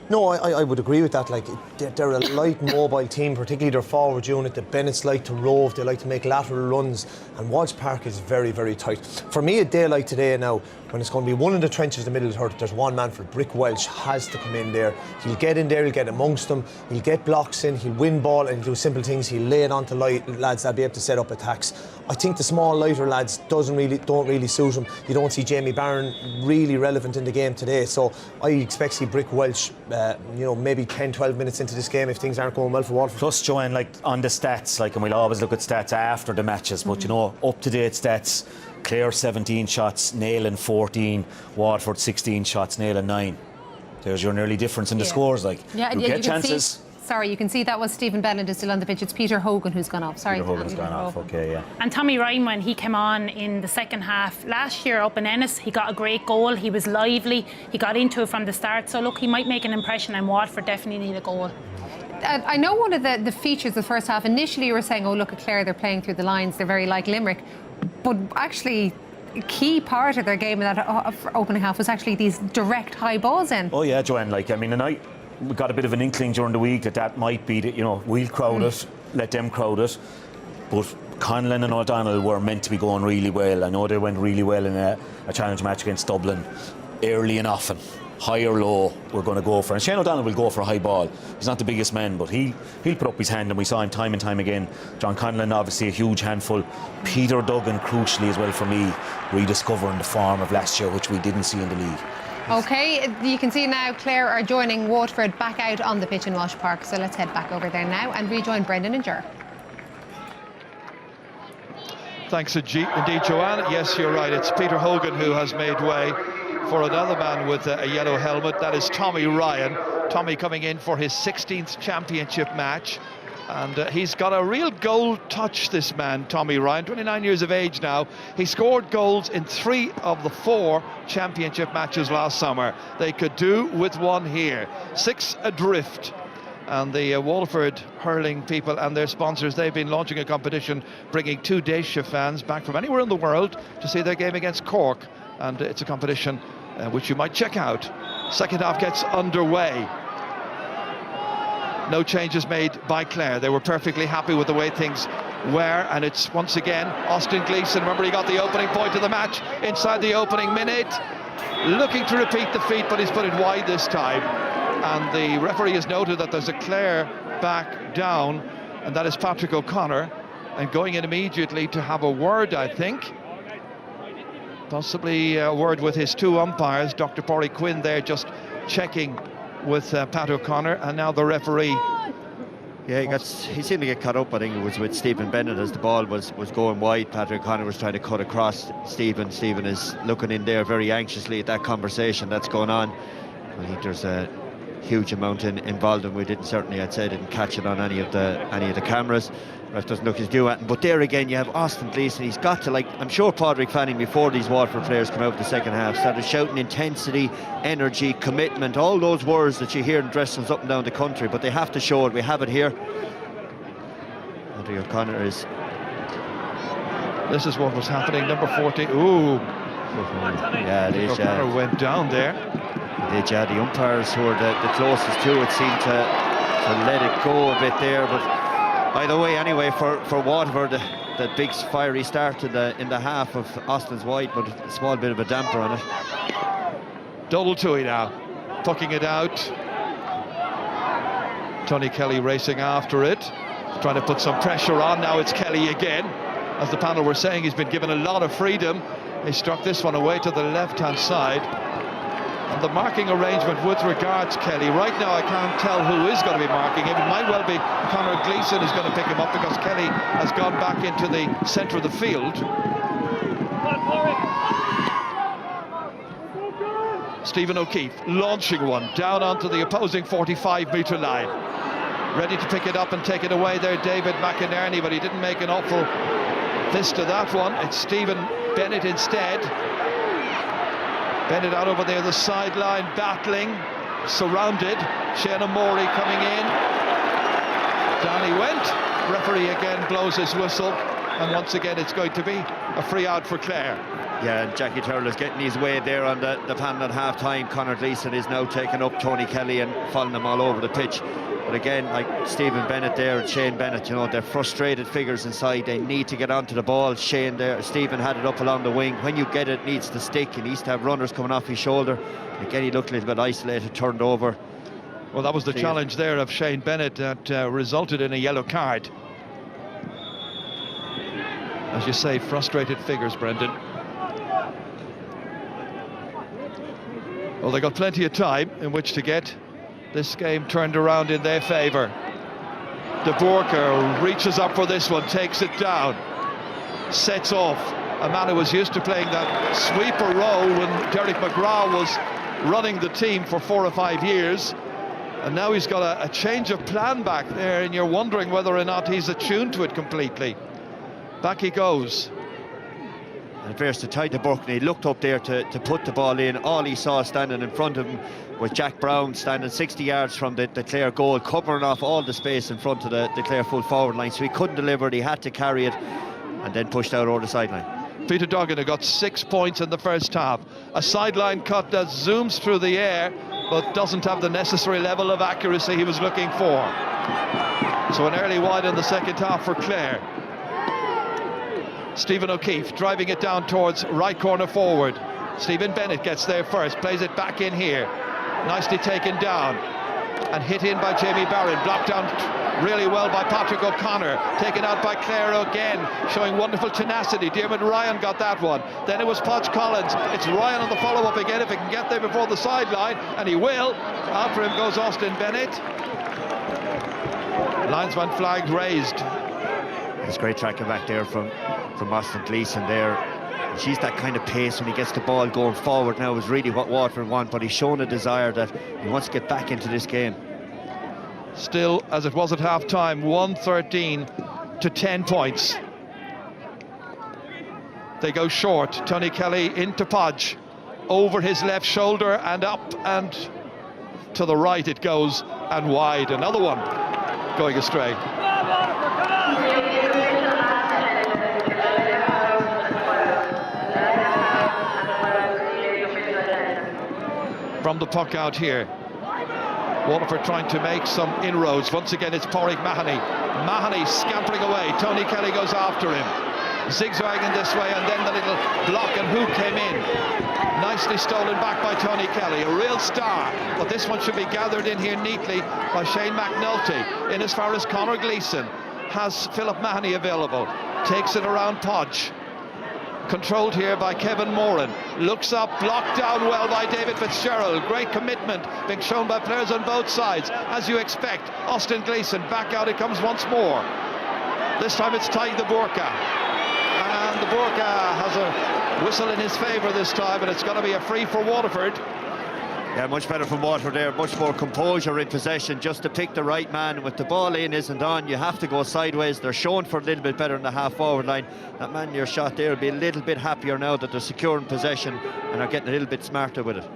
[SPEAKER 6] No, I would agree with that. Like, they're a light, mobile team, particularly their forward unit. The Bennetts like to rove, they like to make lateral runs, and Walsh Park is very, very tight. For me, a day like today now, when it's going to be one in the trenches in the middle of the third, there's one man for Brick Welsh has to come in there. He'll get in there, he'll get amongst them, he'll get blocks in, he'll win ball and he'll do simple things. He'll lay it onto lads that'll be able to set up attacks. I think the small, lighter lads don't really suit him. You don't see Jamie Barron really relevant in the game today, so I expect to see Brick Welsh, maybe 10-12 minutes into this game if things aren't going well for Waterford.
[SPEAKER 4] Plus, Joanne, like on the stats, and we'll always look at stats after the matches, but up-to-date stats. Clare 17 shots, nailing 14. Waterford 16 shots, nailing 9. There's your nearly difference in the scores. You get chances.
[SPEAKER 1] You can see that was Stephen Bennett is still on the pitch. It's Peter Hogan who's gone off.
[SPEAKER 4] Peter Hogan's gone off. Okay, yeah.
[SPEAKER 5] And Tommy Ryan, when he came on in the second half last year up in Ennis, he got a great goal. He was lively. He got into it from the start. So look, he might make an impression, and Waterford definitely need a goal.
[SPEAKER 1] I know one of the features of the first half, initially you were saying, oh, look at Clare, they're playing through the lines, they're very like Limerick. But actually, a key part of their game in that opening half was actually these direct high balls in.
[SPEAKER 4] Oh, yeah, Joanne, we got a bit of an inkling during the week that might be, we'll crowd it, let them crowd it. But Conlon and O'Donnell were meant to be going really well. I know they went really well in a challenge match against Dublin, early and often. High or low, we're going to go for. And Shane O'Donnell will go for a high ball. He's not the biggest man, but he'll put up his hand, and we saw him time and time again. John Conlon, obviously a huge handful. Peter Duggan, crucially as well for me, rediscovering the form of last year, which we didn't see in the league.
[SPEAKER 1] OK, you can see now Clare are joining Waterford back out on the pitch in Walsh Park. So let's head back over there now and rejoin Brendan and Ger.
[SPEAKER 2] Thanks indeed, Joanne. Yes, you're right. It's Peter Hogan who has made way for another man with a yellow helmet. That is Tommy Ryan. Tommy coming in for his 16th championship match. And he's got a real goal touch, this man, Tommy Ryan, 29 years of age now. He scored goals in 3 of the 4 championship matches last summer. They could do with one here. 6 adrift. And the Waterford Hurling people and their sponsors, they've been launching a competition, bringing 2 Daysha fans back from anywhere in the world to see their game against Cork. And it's a competition which you might check out. Second half gets underway. No changes made by Clare. They were perfectly happy with the way things were, and it's once again Austin Gleeson. Remember, he got the opening point of the match inside the opening minute, looking to repeat the feat, but he's put it wide this time. And the referee has noted that there's a Clare back down, and that is Patrick O'Connor, and going in immediately to have a word, I think. Possibly a word with his 2 umpires. Dr. Porry Quinn there just checking with Pat O'Connor, and now the referee.
[SPEAKER 3] Yeah, he seemed to get caught up. I think it was with Stephen Bennett as the ball was going wide. Patrick O'Connor was trying to cut across Stephen. Stephen is looking in there very anxiously at that conversation that's going on. I think there's a huge amount involved, and we didn't catch it on any of the cameras. Ref doesn't look his due at him. But there again, you have Austin Gleeson. He's got to, I'm sure Padraig Fanning, before these Waterford players come out in the second half, started shouting intensity, energy, commitment, all those words that you hear in dressing rooms up and down the country, but they have to show it. We have it here. Patrick O'Connor is...
[SPEAKER 2] This is what was happening, number 14. Ooh.
[SPEAKER 3] Yeah,
[SPEAKER 2] O'Connor went down there.
[SPEAKER 3] The umpires who are the closest to it seem to let it go a bit there, but either way, anyway, for Waterford, that big fiery start in the half of Austin's wide, but a small bit of a damper on it.
[SPEAKER 2] Double Toohey now, pucking it out. Tony Kelly racing after it, trying to put some pressure on. Now it's Kelly again. As the panel were saying, he's been given a lot of freedom. He struck this one away to the left-hand side. And the marking arrangement with regards Kelly, right now I can't tell who is going to be marking him. It might well be Conor Gleeson who's going to pick him up, because Kelly has gone back into the centre of the field. Stephen O'Keefe launching one down onto the opposing 45-metre line. Ready to pick it up and take it away there, David McInerney, but he didn't make an awful fist of that one. It's Stephen Bennett instead. Bennett out over there, the sideline, battling, surrounded. Shane O'Morey coming in. Down he went. Referee again blows his whistle, and once again it's going to be a free out for Clare.
[SPEAKER 3] Yeah, and Jackie Turler's getting his way there on the panel at half-time. Conor Gleeson is now taking up Tony Kelly and following them all over the pitch. But again, like Stephen Bennett there and Shane Bennett, you know, they're frustrated figures inside. They need to get onto the ball. Stephen had it up along the wing. When you get it, it needs to stick. He needs to have runners coming off his shoulder. Again, he looked a little bit isolated, turned over.
[SPEAKER 2] Well, that was the challenge there of Shane Bennett that resulted in a yellow card. As you say, frustrated figures, Brendan. Well, they got plenty of time in which to get this game turned around in their favour. De Boerke reaches up for this one, takes it down, sets off. A man who was used to playing that sweeper role when Derek McGrath was running the team for 4 or 5 years. And now he's got a change of plan back there, and you're wondering whether or not he's attuned to it completely. Back he goes.
[SPEAKER 3] And first to Ty de Boerke, he looked up there to put the ball in. All he saw standing in front of him was Jack Brown standing 60 yards from the Clare goal, covering off all the space in front of the Clare full forward line. So he couldn't deliver it, he had to carry it, and then pushed out over the sideline.
[SPEAKER 2] Peter Duggan, who got 6 points in the first half. A sideline cut that zooms through the air, but doesn't have the necessary level of accuracy he was looking for. So an early wide in the second half for Clare. Stephen O'Keefe driving it down towards right corner forward. Stephen Bennett gets there first, plays it back in here. Nicely taken down and hit in by Jamie Barron. Blocked down really well by Patrick O'Connor. Taken out by Clare again, showing wonderful tenacity. Diarmuid Ryan got that one. Then it was Podge Collins. It's Ryan on the follow-up again if he can get there before the sideline, and he will. After him goes Austin Bennett. Linesman flag raised.
[SPEAKER 3] It's great tracking back there from Austin Gleeson there. She's that kind of pace when he gets the ball going forward now is really what Waterford want, but he's shown a desire that he wants to get back into this game.
[SPEAKER 2] Still, as it was at half-time, 113 to 10 points. They go short. Tony Kelly into Podge. Over his left shoulder and up and to the right it goes and wide. Another one going astray. From the puck out here, Waterford trying to make some inroads. Once again it's Pádraig Mahoney. Mahoney scampering away. Tony Kelly goes after him, zigzagging this way, and then the little block, and who came in? Nicely stolen back by Tony Kelly, a real star. But this one should be gathered in here neatly by Shane McNulty. In as far as Conor Gleeson has Philip Mahoney available. Takes it around Podge. Controlled here by Kevin Moran. Looks up, blocked down well by David Fitzgerald. Great commitment being shown by players on both sides, as you expect. Austin Gleeson, back out it comes once more. This time it's Ty de Boerke. And de Boerke has a whistle in his favour this time, and it's going to be a free for Waterford.
[SPEAKER 3] Yeah, much better from Waterford there, much more composure in possession, just to pick the right man. With the ball in isn't on, you have to go sideways. They're shown for a little bit better in the half-forward line. That man near shot there will be a little bit happier now that they're secure in possession and are getting a little bit smarter with it.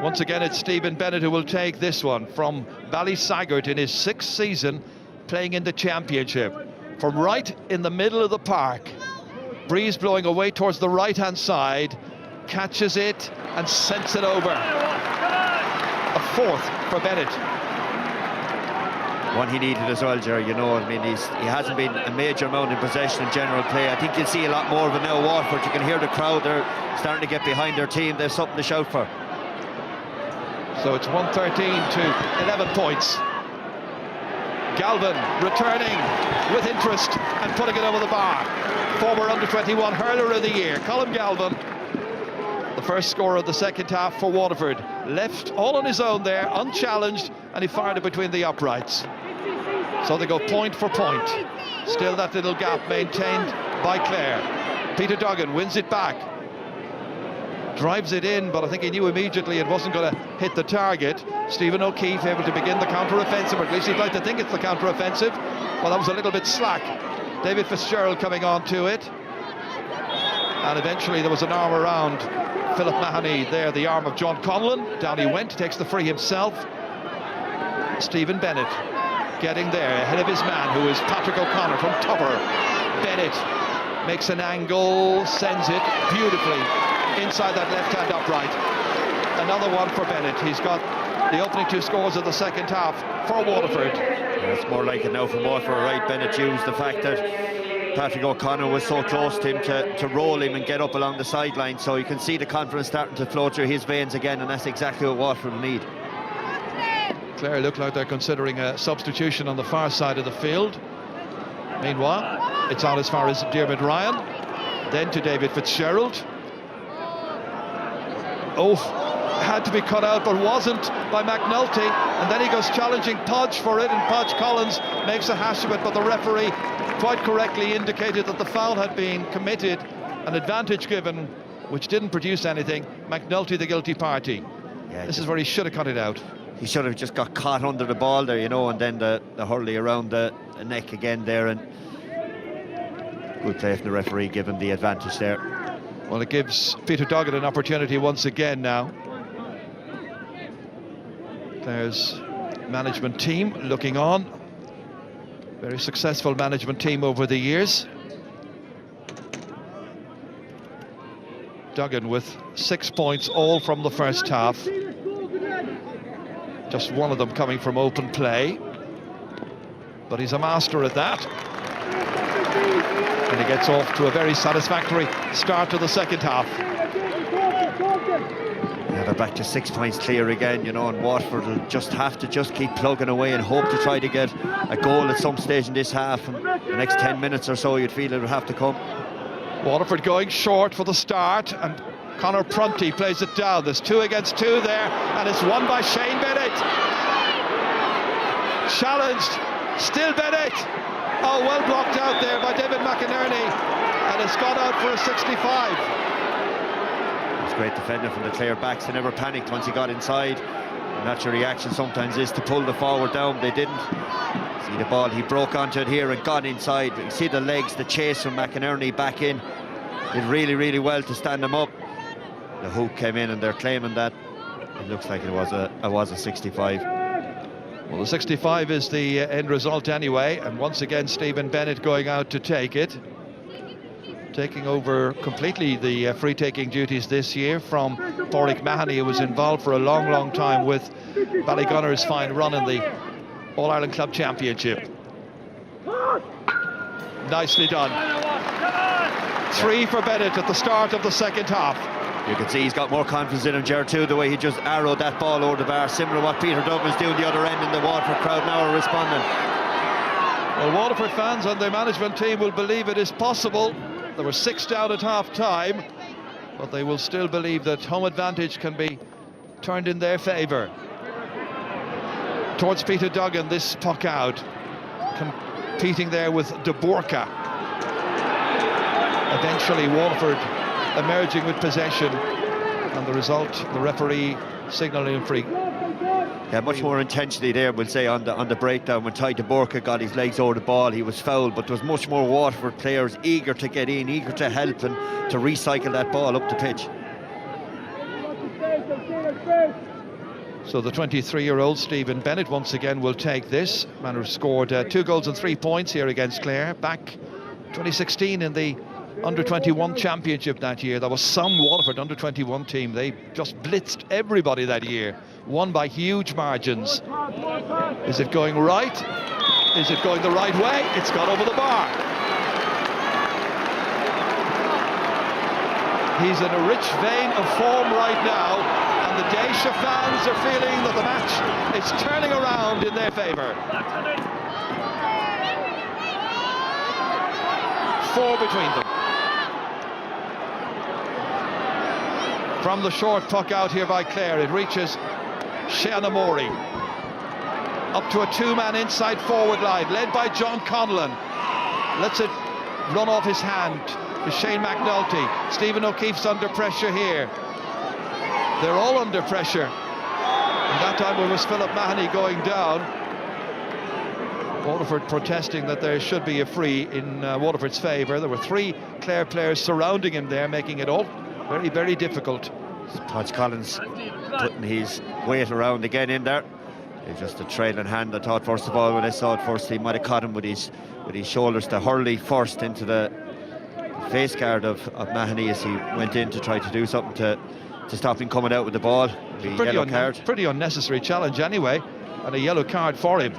[SPEAKER 2] Once again, it's Stephen Bennett who will take this one from Ballysaggart in his 6th season playing in the Championship. From right in the middle of the park, breeze blowing away towards the right-hand side, catches it and sends it over. A 4th for Bennett.
[SPEAKER 3] One he needed as well, Jerry, you know. I mean, he hasn't been a major amount in possession in general play. I think you'll see a lot more of it now. Waterford, you can hear the crowd, they're starting to get behind their team. There's something to shout for.
[SPEAKER 2] So it's 113 to 11 points. Galvin returning with interest and putting it over the bar. Former under-21 hurler of the year, Colin Galvin. The first score of the second half for Waterford. Left all on his own there, unchallenged, and he fired it between the uprights. So they go point for point. Still that little gap maintained by Clare. Peter Duggan wins it back. drives it in, but I think he knew immediately it wasn't going to hit the target. Stephen O'Keefe able to begin the counter-offensive, or at least he'd like to think it's the counter-offensive. Well, that was a little bit slack. David Fitzgerald coming on to it, and eventually there was an arm around Philip Mahoney there, the arm of John Conlon. Down he went, takes the free himself. Stephen Bennett getting there ahead of his man, who is Patrick O'Connor from Tupper. Bennett makes an angle, sends it beautifully inside that left-hand upright. Another one for Bennett. He's got the opening 2 scores of the second half for Waterford.
[SPEAKER 3] Yeah, it's more like it now for Waterford, right? Bennett used the fact that Patrick O'Connor was so close to him to roll him and get up along the sideline, so you can see the confidence starting to flow through his veins again, and that's exactly what Waterford need.
[SPEAKER 2] Clare look like they're considering a substitution on the far side of the field. Meanwhile, it's on as far as Diarmuid Ryan, then to David Fitzgerald. Oh, had to be cut out, but wasn't by McNulty, and then he goes challenging Podge for it, and Podge Collins makes a hash of it, but the referee quite correctly indicated that the foul had been committed, an advantage given, which didn't produce anything. McNulty the guilty party. Yeah, this is where he should have cut it out.
[SPEAKER 3] He should have just got caught under the ball there, you know, and then the hurley around the neck again there, and good play from the referee, given the advantage there.
[SPEAKER 2] Well, it gives Peter Duggan an opportunity once again now. There's management team looking on. Very successful management team over the years. Duggan with 6 points, all from the first half. Just one of them coming from open play. But he's a master at that. And he gets off to a very satisfactory start to the second half.
[SPEAKER 3] Yeah, they're back to 6 points clear again, you know, and Waterford will just have to keep plugging away and hope to try to get a goal at some stage in this half. And the next 10 minutes or so, you'd feel it would have to come. Waterford
[SPEAKER 2] going short for the start, and Conor Prunty plays it down. There's 2 against 2 there, and it's won by Shane Bennett. Challenged, still Bennett. Oh, well blocked out there by David McInerney, and it's gone out for a 65.
[SPEAKER 3] It's great defending from the Clare backs. They never panicked once he got inside. The natural reaction sometimes is to pull the forward down. They didn't. See the ball, he broke onto it here and got inside. You see the legs, the chase from McInerney back in. Did really, really well to stand him up. The hook came in, and they're claiming that it looks like it was a 65.
[SPEAKER 2] Well, the 65 is the end result anyway, and once again Stephen Bennett going out to take it, taking over completely the free-taking duties this year from Pádraig Mahoney, who was involved for a long time with Ballygunner's fine run in the All-Ireland Club Championship. Nicely done. 3 for Bennett at the start of the second half.
[SPEAKER 3] You can see he's got more confidence in him, Ger, too, the way he just arrowed that ball over the bar, similar to what Peter Duggan's doing the other end, and the Waterford crowd now are responding.
[SPEAKER 2] Well, Waterford fans and their management team will believe it is possible. There were 6 down at half-time, but they will still believe that home advantage can be turned in their favour. Towards Peter Duggan, this puck out, competing there with De Borca. Eventually Waterford emerging with possession, and the result, the referee signalling him free.
[SPEAKER 3] Yeah, much more intensity there, we'll say, on the breakdown. When Ty De Borca got his legs over the ball, he was fouled, but there was much more Waterford players eager to get in, eager to help and to recycle that ball up the pitch.
[SPEAKER 2] So the 23-year-old Stephen Bennett once again will take this. Man who scored 2 goals and 3 points here against Clare back 2016 in the Under-21 Championship that year. There was some Waterford Under-21 team. They just blitzed everybody that year. Won by huge margins. Is it going right? Is it going the right way? It's gone over the bar. He's in a rich vein of form right now, and the Daisha fans are feeling that the match is turning around in their favour. 4 between them. From the short puck out here by Clare, it reaches Sheanamori. Up to a 2-man inside forward line, led by John Conlon. Lets it run off his hand to Shane McNulty. Stephen O'Keefe's under pressure here. They're all under pressure. And that time it was Philip Mahoney going down. Waterford protesting that there should be a free in Waterford's favour. There were 3 Clare players surrounding him there, making it all very, very difficult.
[SPEAKER 3] Taj Collins putting his weight around again in there. It's just a trailing hand. I thought first of all when I saw it first he might have caught him with his shoulders to Hurley first into the face guard of Mahoney as he went in to try to do something to stop him coming out with the ball.
[SPEAKER 2] Pretty unnecessary challenge anyway, and a yellow card for him.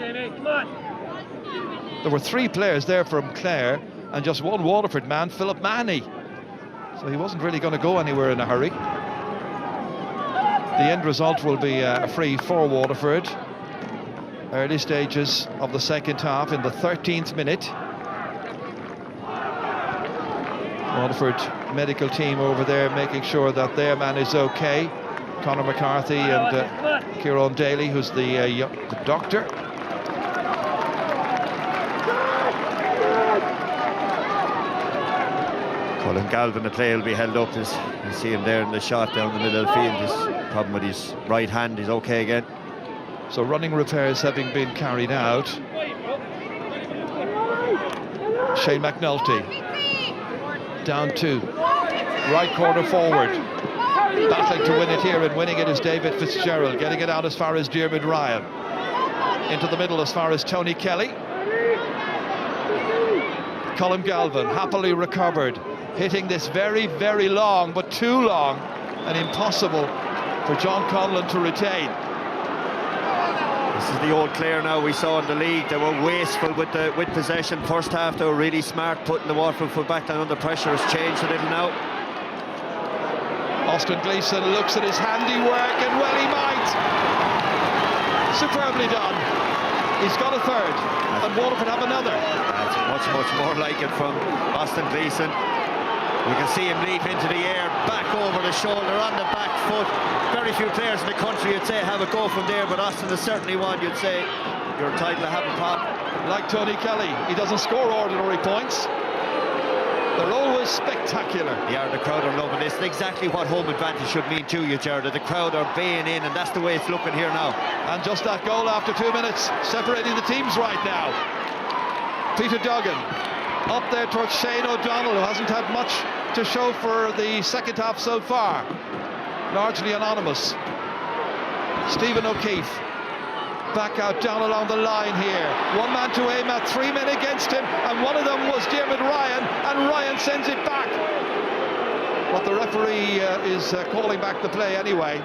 [SPEAKER 2] There were 3 players there from Clare and just 1 Waterford man, Philip Mahoney. So he wasn't really going to go anywhere in a hurry. The end result will be a free for Waterford. Early stages of the second half in the 13th minute. Waterford medical team over there making sure that their man is okay. Conor McCarthy and Kieran Daly, who's the doctor.
[SPEAKER 3] Colin Galvin, the play will be held up as you see him there in the shot down the middle of the field. His problem with his right hand is okay again.
[SPEAKER 2] So running repairs having been carried out. Shane McNulty down 2, right corner forward, battling to win it here, and winning it is David Fitzgerald, getting it out as far as Diarmuid Ryan, into the middle as far as Tony Kelly. Colin Galvin happily recovered, hitting this very, very long, but too long and impossible for John Conlon to retain.
[SPEAKER 3] This is the old Clare now we saw in the league. They were wasteful with possession. First half they were really smart, putting the Waterford full back down under pressure. Has changed a little now.
[SPEAKER 2] Austin Gleeson looks at his handiwork, and well, he might. Superbly done. He's got a third, and Waterford have another.
[SPEAKER 3] That's much more like it from Austin Gleeson. You can see him leap into the air, back over the shoulder, on the back foot. Very few players in the country, you'd say, have a go from there, but Austin is certainly one, you'd say, you're entitled to have a pop.
[SPEAKER 2] Like Tony Kelly, he doesn't score ordinary points. They're always spectacular.
[SPEAKER 3] Yeah, the crowd are loving this. It's exactly what home advantage should mean to you, Gerard. The crowd are baying in, and that's the way it's looking here now.
[SPEAKER 2] And just that goal after 2 minutes, separating the teams right now. Peter Duggan up there towards Shane O'Donnell, who hasn't had much to show for the second half so far. Largely anonymous. Stephen O'Keefe back out down along the line here. 1 man to aim at, 3 men against him, and one of them was Diarmuid Ryan, and Ryan sends it back. But the referee is calling back the play anyway.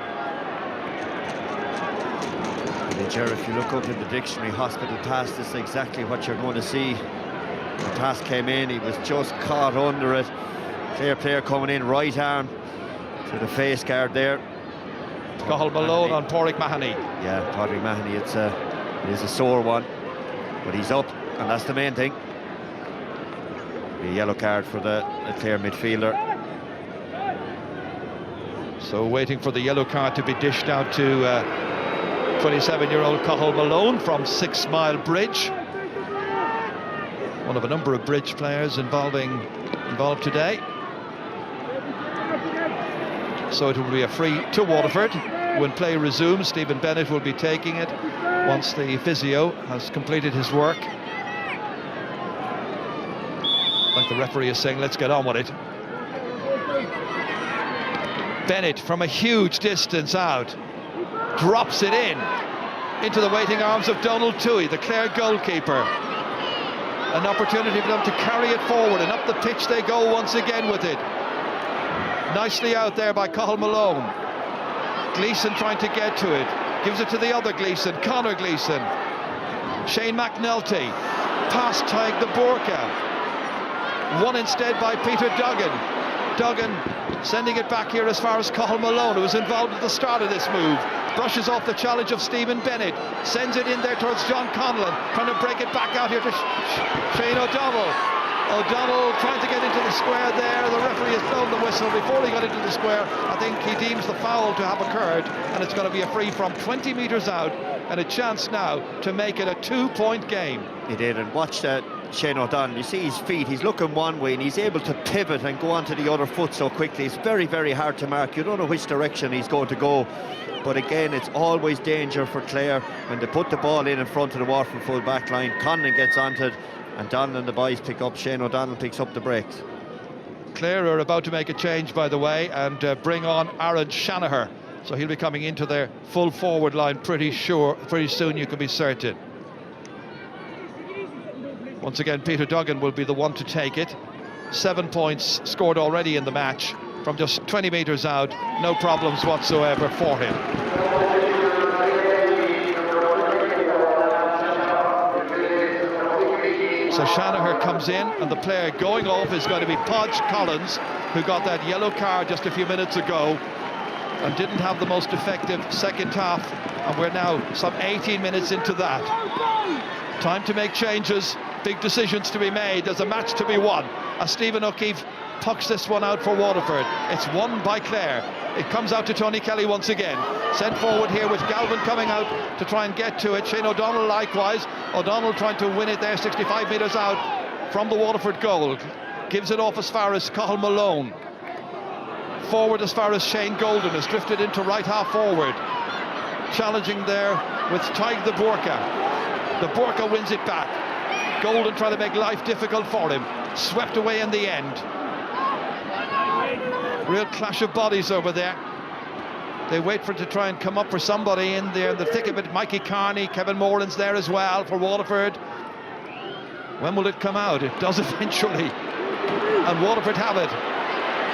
[SPEAKER 3] Gerard, if you look up in the dictionary, hospital pass, this is exactly what you're going to see. The pass came in, he was just caught under it. Clear player coming in, right arm to the face guard there.
[SPEAKER 2] Cathal Malone on Pádraig Mahoney.
[SPEAKER 3] Yeah, Pádraig Mahoney, it is a sore one, but he's up, and that's the main thing. A yellow card for the Clare midfielder.
[SPEAKER 2] So waiting for the yellow card to be dished out to 27-year-old Cathal Malone from 6 Mile Bridge. One of a number of bridge players involved today. So it will be a free to Waterford. When play resumes, Stephen Bennett will be taking it once the physio has completed his work. Like the referee is saying, let's get on with it. Bennett from a huge distance out drops it into the waiting arms of Donald Toohey, the Clare goalkeeper. An opportunity for them to carry it forward, and up the pitch they go once again with it. Nicely out there by Cathal Malone. Gleeson trying to get to it. Gives it to the other Gleeson, Conor Gleeson. Shane McNulty. Past Taig the Burka. Won instead by Peter Duggan. Duggan sending it back here as far as Cathal Malone, who was involved at the start of this move. Brushes off the challenge of Stephen Bennett. Sends it in there towards John Conlon. Trying to break it back out here to Shane O'Donnell. O'Donnell trying to get into the square there. The referee has blown the whistle before he got into the square. I think he deems the foul to have occurred, and it's going to be a free from 20 metres out, and a chance now to make it a 2-point game.
[SPEAKER 3] He did, and watch that. Shane O'Donnell. You see his feet, he's looking one way and he's able to pivot and go onto the other foot so quickly. It's very, very hard to mark. You don't know which direction he's going to go. But again, it's always danger for Clare when they put the ball in front of the Waterford full back line. Conlon gets onto it and Donald and the boys pick up. Shane O'Donnell picks up the breaks.
[SPEAKER 2] Clare are about to make a change, by the way, and bring on Aaron Shanaher. So he'll be coming into their full forward line pretty soon, you can be certain. Once again, Peter Duggan will be the one to take it. 7 points scored already in the match from just 20 metres out. No problems whatsoever for him. So Shanaher comes in, and the player going off is going to be Podge Collins, who got that yellow card just a few minutes ago and didn't have the most effective second half, and we're now some 18 minutes into that. Time to make changes, big decisions to be made. There's a match to be won as Stephen O'Keefe pucks this one out for Waterford. It's won by Clare. It comes out to Tony Kelly once again. Sent forward here with Galvin coming out to try and get to it. Shane O'Donnell likewise. O'Donnell trying to win it there, 65 metres out from the Waterford goal. Gives it off as far as Cathal Malone. Forward as far as Shane Golden has drifted into right half forward. Challenging there with Tig the Burka. The Burka wins it back. Golden trying to make life difficult for him. Swept away in the end. Real clash of bodies over there. They wait for it to try and come up for somebody in there in the thick of it. Mikey Carney, Kevin Moreland's there as well for Waterford. When will it come out? It does eventually. And Waterford have it.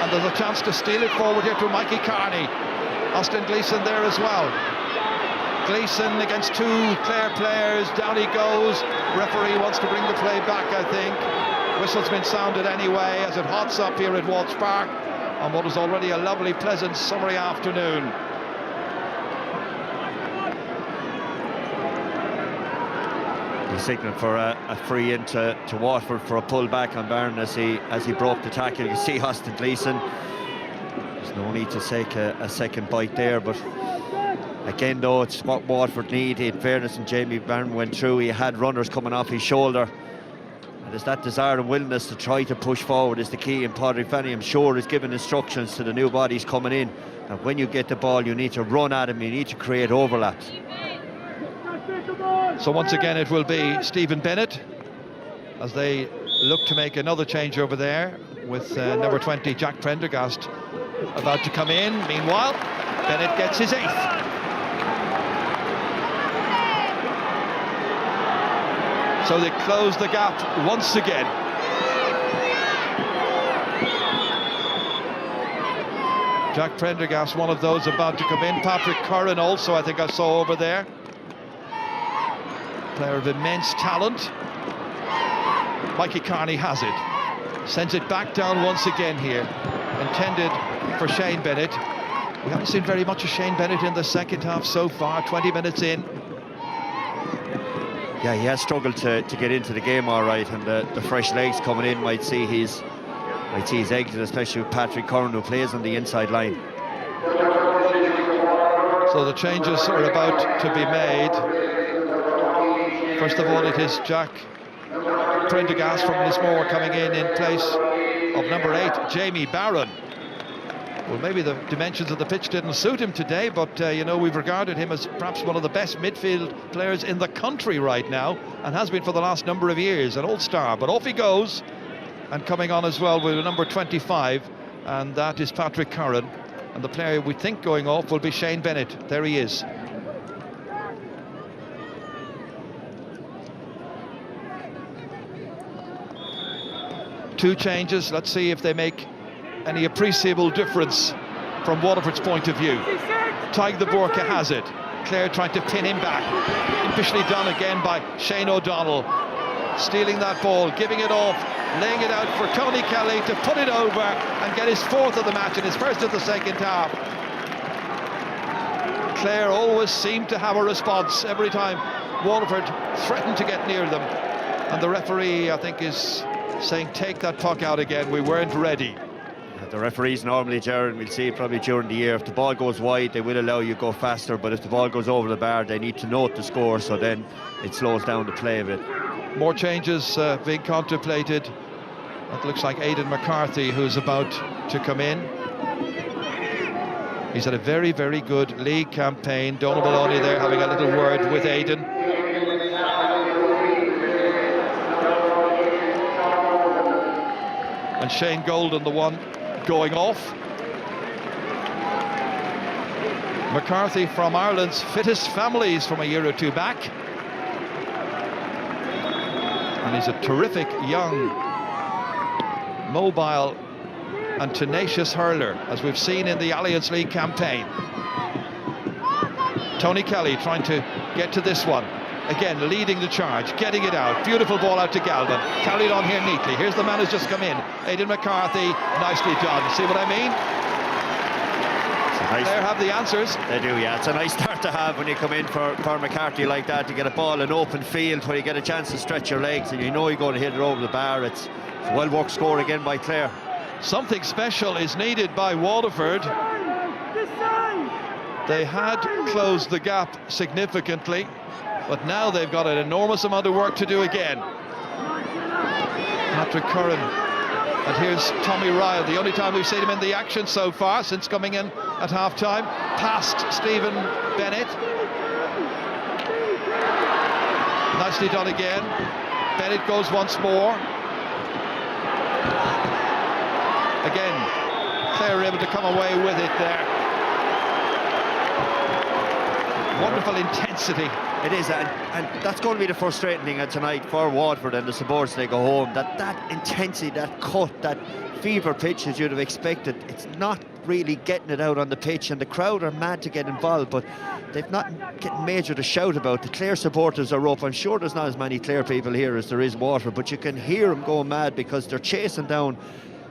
[SPEAKER 2] And there's a chance to steal it forward here to Mikey Carney. Austin Gleeson there as well. Gleeson against two Clare players. Down he goes. Referee wants to bring the play back, I think. Whistle's been sounded anyway as it hots up here at Walsh Park on what is already a lovely, pleasant, summery afternoon.
[SPEAKER 3] He's signaling for a free into Waterford for a pull back on Barron as he broke the tackle. You see Austin Gleeson. There's no need to take a second bite there, but again though, it's what Waterford need. In fairness, and Jamie Barron went through, he had runners coming off his shoulder. And it's that desire and willingness to try to push forward is the key. And Padraig Fanny, I'm sure, is giving instructions to the new bodies coming in. And when you get the ball, you need to run at him, you need to create overlaps.
[SPEAKER 2] So once again it will be Stephen Bennett as they look to make another change over there with number 20 Jack Prendergast about to come in. Meanwhile, Bennett gets his 8th. So they close the gap once again. Jack Prendergast, one of those about to come in. Patrick Curran also, I think I saw over there. Player of immense talent. Mikey Carney has it. Sends it back down once again here. Intended for Shane Bennett. We haven't seen very much of Shane Bennett in the second half so far, 20 minutes in.
[SPEAKER 3] Yeah, he has struggled to get into the game all right, and the fresh legs coming in might see his exit, especially with Patrick Curran, who plays on the inside line.
[SPEAKER 2] So the changes are about to be made. First of all, it is Jack Prendergast from Lismore coming in place of number 8, Jamie Barron. Well, maybe the dimensions of the pitch didn't suit him today, but you know, we've regarded him as perhaps one of the best midfield players in the country right now, and has been for the last number of years, an all-star. But off he goes, and coming on as well with number 25, and that is Patrick Curran. And the player we think going off will be Shane Bennett. There he is. Two changes. Let's see if they make any appreciable difference from Waterford's point of view. Tig the Burka has it. Clare trying to pin him back. Impishly done again by Shane O'Donnell. Stealing that ball, giving it off, laying it out for Tony Kelly to put it over and get his 4th of the match and his 1st of the second half. Clare always seem to have a response every time Waterford threatened to get near them. And the referee, I think, is saying, take that puck out again, we weren't ready.
[SPEAKER 3] The referees normally, Jared, we'll see probably during the year, if the ball goes wide, they will allow you to go faster, but if the ball goes over the bar, they need to note the score, so then it slows down the play a bit.
[SPEAKER 2] More changes being contemplated. It looks like Aidan McCarthy, who's about to come in. He's had a very, very good league campaign. Donald Maloney there having a little word with Aidan. And Shane Golden, the one going off. McCarthy from Ireland's fittest families from a year or two back. And he's a terrific young, mobile and tenacious hurler, as we've seen in the Alliance League campaign. Tony Kelly trying to get to this one. Again, leading the charge, getting it out. Beautiful ball out to Galvin. Carried on here neatly. Here's the man who's just come in. Aidan McCarthy, nicely done. See what I mean?
[SPEAKER 3] Nice.
[SPEAKER 2] There have the answers.
[SPEAKER 3] They do, yeah. It's a nice start to have when you come in for McCarthy like that, to get a ball in open field where you get a chance to stretch your legs and you know you're going to hit it over the bar. It's a well-worked score again by Clare.
[SPEAKER 2] Something special is needed by Waterford. They had closed the gap significantly, but now they've got an enormous amount of work to do again. Patrick Curran, and here's Tommy Ryle, the only time we've seen him in the action so far since coming in at half-time, past Stephen Bennett. Nicely done again. Bennett goes once more. Again, Clare able to come away with it there. Wonderful intensity.
[SPEAKER 3] It is, and that's going to be the frustrating thing tonight for Waterford and the supporters they go home. That intensity, that cut, that fever pitch as you'd have expected, it's not really getting it out on the pitch, and the crowd are mad to get involved, but they've not getting major to shout about. The Clare supporters are up. I'm sure there's not as many Clare people here as there is Waterford, but you can hear them going mad because they're chasing down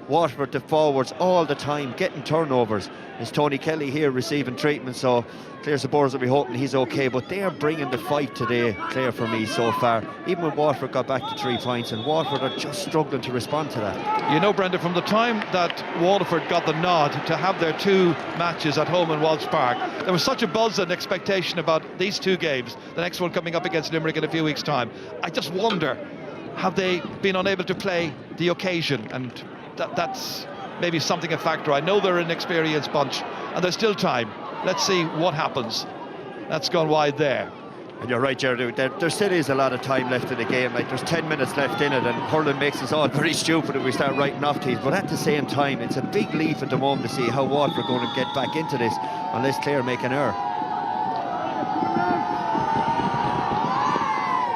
[SPEAKER 3] Waterford to forwards all the time, getting turnovers. There's Tony Kelly here receiving treatment, so Clare supporters will be hoping he's okay, but they are bringing the fight today, Clare, for me so far. Even when Waterford got back to 3 points, and Waterford are just struggling to respond to that.
[SPEAKER 2] You know, Brenda, from the time that Waterford got the nod to have their 2 matches at home in Walsh Park, there was such a buzz and expectation about these 2 games, the next one coming up against Limerick in a few weeks' time. I just wonder, have they been unable to play the occasion? And that's maybe something a factor. I know they're an experienced bunch and there's still time. Let's see what happens. That's gone wide there.
[SPEAKER 3] And you're right, Gerard, there still is a lot of time left in the game. Like, there's 10 minutes left in it, and hurling makes us all very stupid if we start writing off teams, but at the same time it's a big leap at the moment to see how Waterford are going to get back into this unless Clare make an error.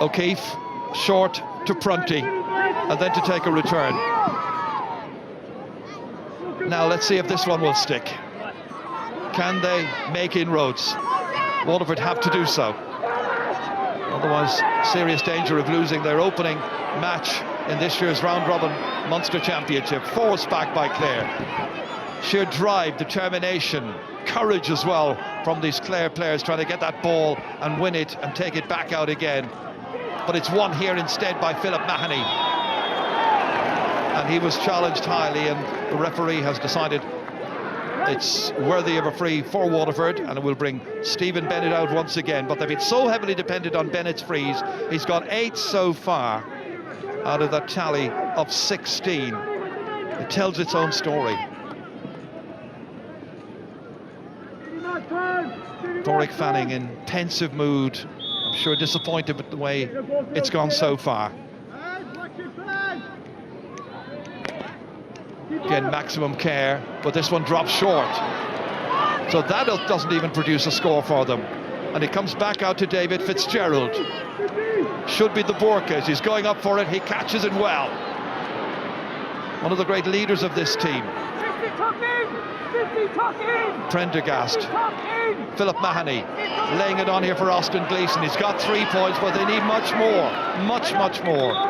[SPEAKER 2] O'Keefe short to Prunty and then to take a return. Now let's see if this one will stick. Can they make inroads? Waterford have to do so. Otherwise, serious danger of losing their opening match in this year's round-robin Munster Championship. Forced back by Clare. Sheer drive, determination, courage as well from these Clare players, trying to get that ball and win it and take it back out again. But it's won here instead by Philip Mahoney. And he was challenged highly, and the referee has decided it's worthy of a free for Waterford, and it will bring Stephen Bennett out once again. But they've been so heavily dependent on Bennett's frees. He's got 8 so far out of that tally of 16. It tells its own story. Thoric Fanning in pensive mood, I'm sure disappointed with the way it's gone so far. Again, maximum care, but this one drops short. So that doesn't even produce a score for them. And it comes back out to David Fitzgerald. Should be the Borkas. He's going up for it. He catches it well. One of the great leaders of this team. Prendergast. Philip Mahoney laying it on here for Austin Gleeson. He's got 3 points, but they need much more. Much more.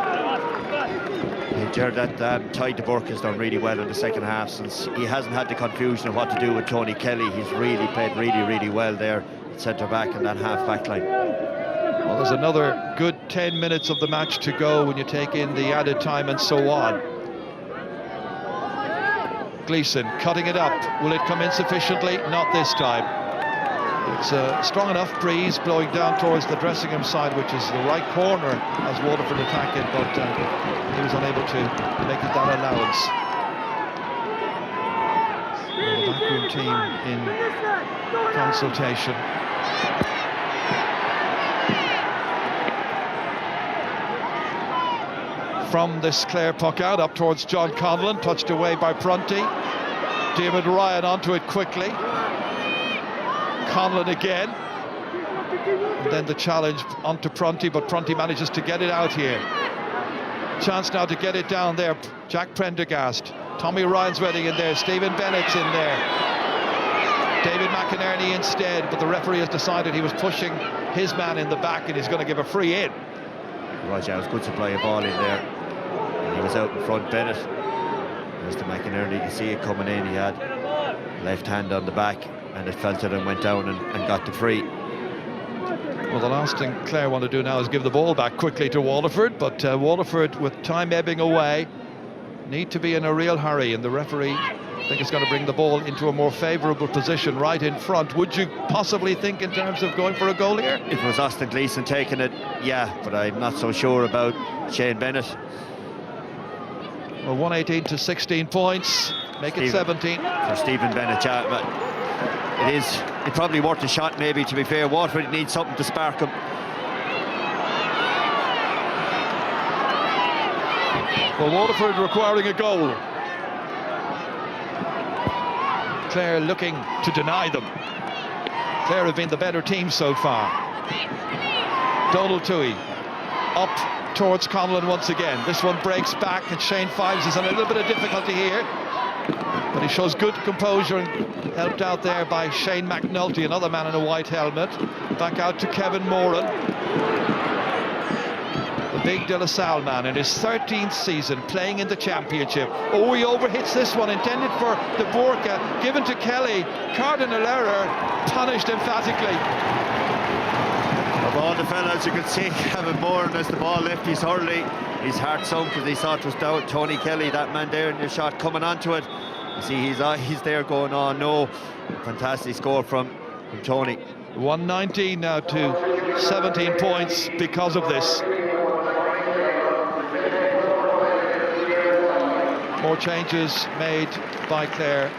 [SPEAKER 3] Gerard, that Ty de Burke has done really well in the second half, since he hasn't had the confusion of what to do with Tony Kelly. He's really played really well there at centre back and that half back line.
[SPEAKER 2] Well, there's another good 10 minutes of the match to go when you take in the added time and so on. Gleeson cutting it up. Will it come in sufficiently? Not this time. It's a strong enough breeze blowing down towards the Dressingham side, which is the right corner as Waterford attack it, but he was unable to make it that allowance. The backroom team in consultation. From this Clare puck out up towards John Conlon, touched away by Prunty. David Ryan onto it quickly. Conlon again. And then the challenge onto Prunty, but Prunty manages to get it out here. Chance now to get it down there. Jack Prendergast. Tommy Ryan's ready in there. Stephen Bennett's in there. David McInerney instead, but the referee has decided he was pushing his man in the back and he's going to give a free in.
[SPEAKER 3] Roger, it was good supply of ball in there. And he was out in front. Bennett. Mr. McInerney, you can see it coming in. He had left hand on the back and it felted and went down and got the free.
[SPEAKER 2] Well, the last thing Clare want to do now is give the ball back quickly to Waterford, but Waterford, with time ebbing away, need to be in a real hurry, and the referee, I think, is going to bring the ball into a more favourable position right in front. Would you possibly think in terms of going for a goal here?
[SPEAKER 3] It was Austin Gleeson taking it, yeah, but I'm not so sure about Shane Bennett.
[SPEAKER 2] Well, 118 to 16 points, make it 17.
[SPEAKER 3] For Stephen Bennett, yeah, but it's probably worth a shot, maybe, to be fair. Waterford needs something to spark him.
[SPEAKER 2] Well, Waterford requiring a goal. Clare looking to deny them. Clare have been the better team so far. Donald Toohey up towards Conlon once again. This one breaks back and Shane Fives is in a little bit of difficulty here, but he shows good composure and helped out there by Shane McNulty, another man in a white helmet. Back out to Kevin Moran, the big De La Salle man in his 13th season playing in the championship. Oh, he overhits this one, intended for De Borca, given to Kelly. Cardinal error, punished emphatically.
[SPEAKER 3] Of all the fellas, you could see Kevin Moran, as the ball left his hurley, his heart sunk because he thought it was down Tony Kelly, that man there in the shot coming onto it. You see his eyes there going, oh no. Fantastic score from Tony.
[SPEAKER 2] 119 now to 17 points because of this. More changes made by Clare,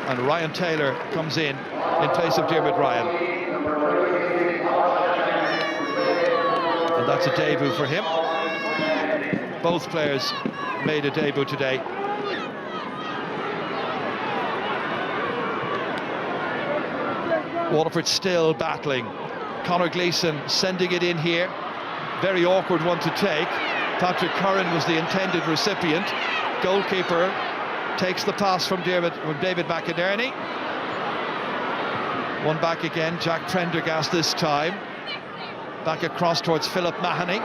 [SPEAKER 2] and Ryan Taylor comes in place of Diarmuid Ryan. And that's a debut for him. Both players made a debut today. Waterford still battling. Conor Gleeson sending it in here. Very awkward one to take. Patrick Curran was the intended recipient. Goalkeeper takes the pass from David McInerney. One back again, Jack Prendergast this time. Back across towards Philip Mahoney.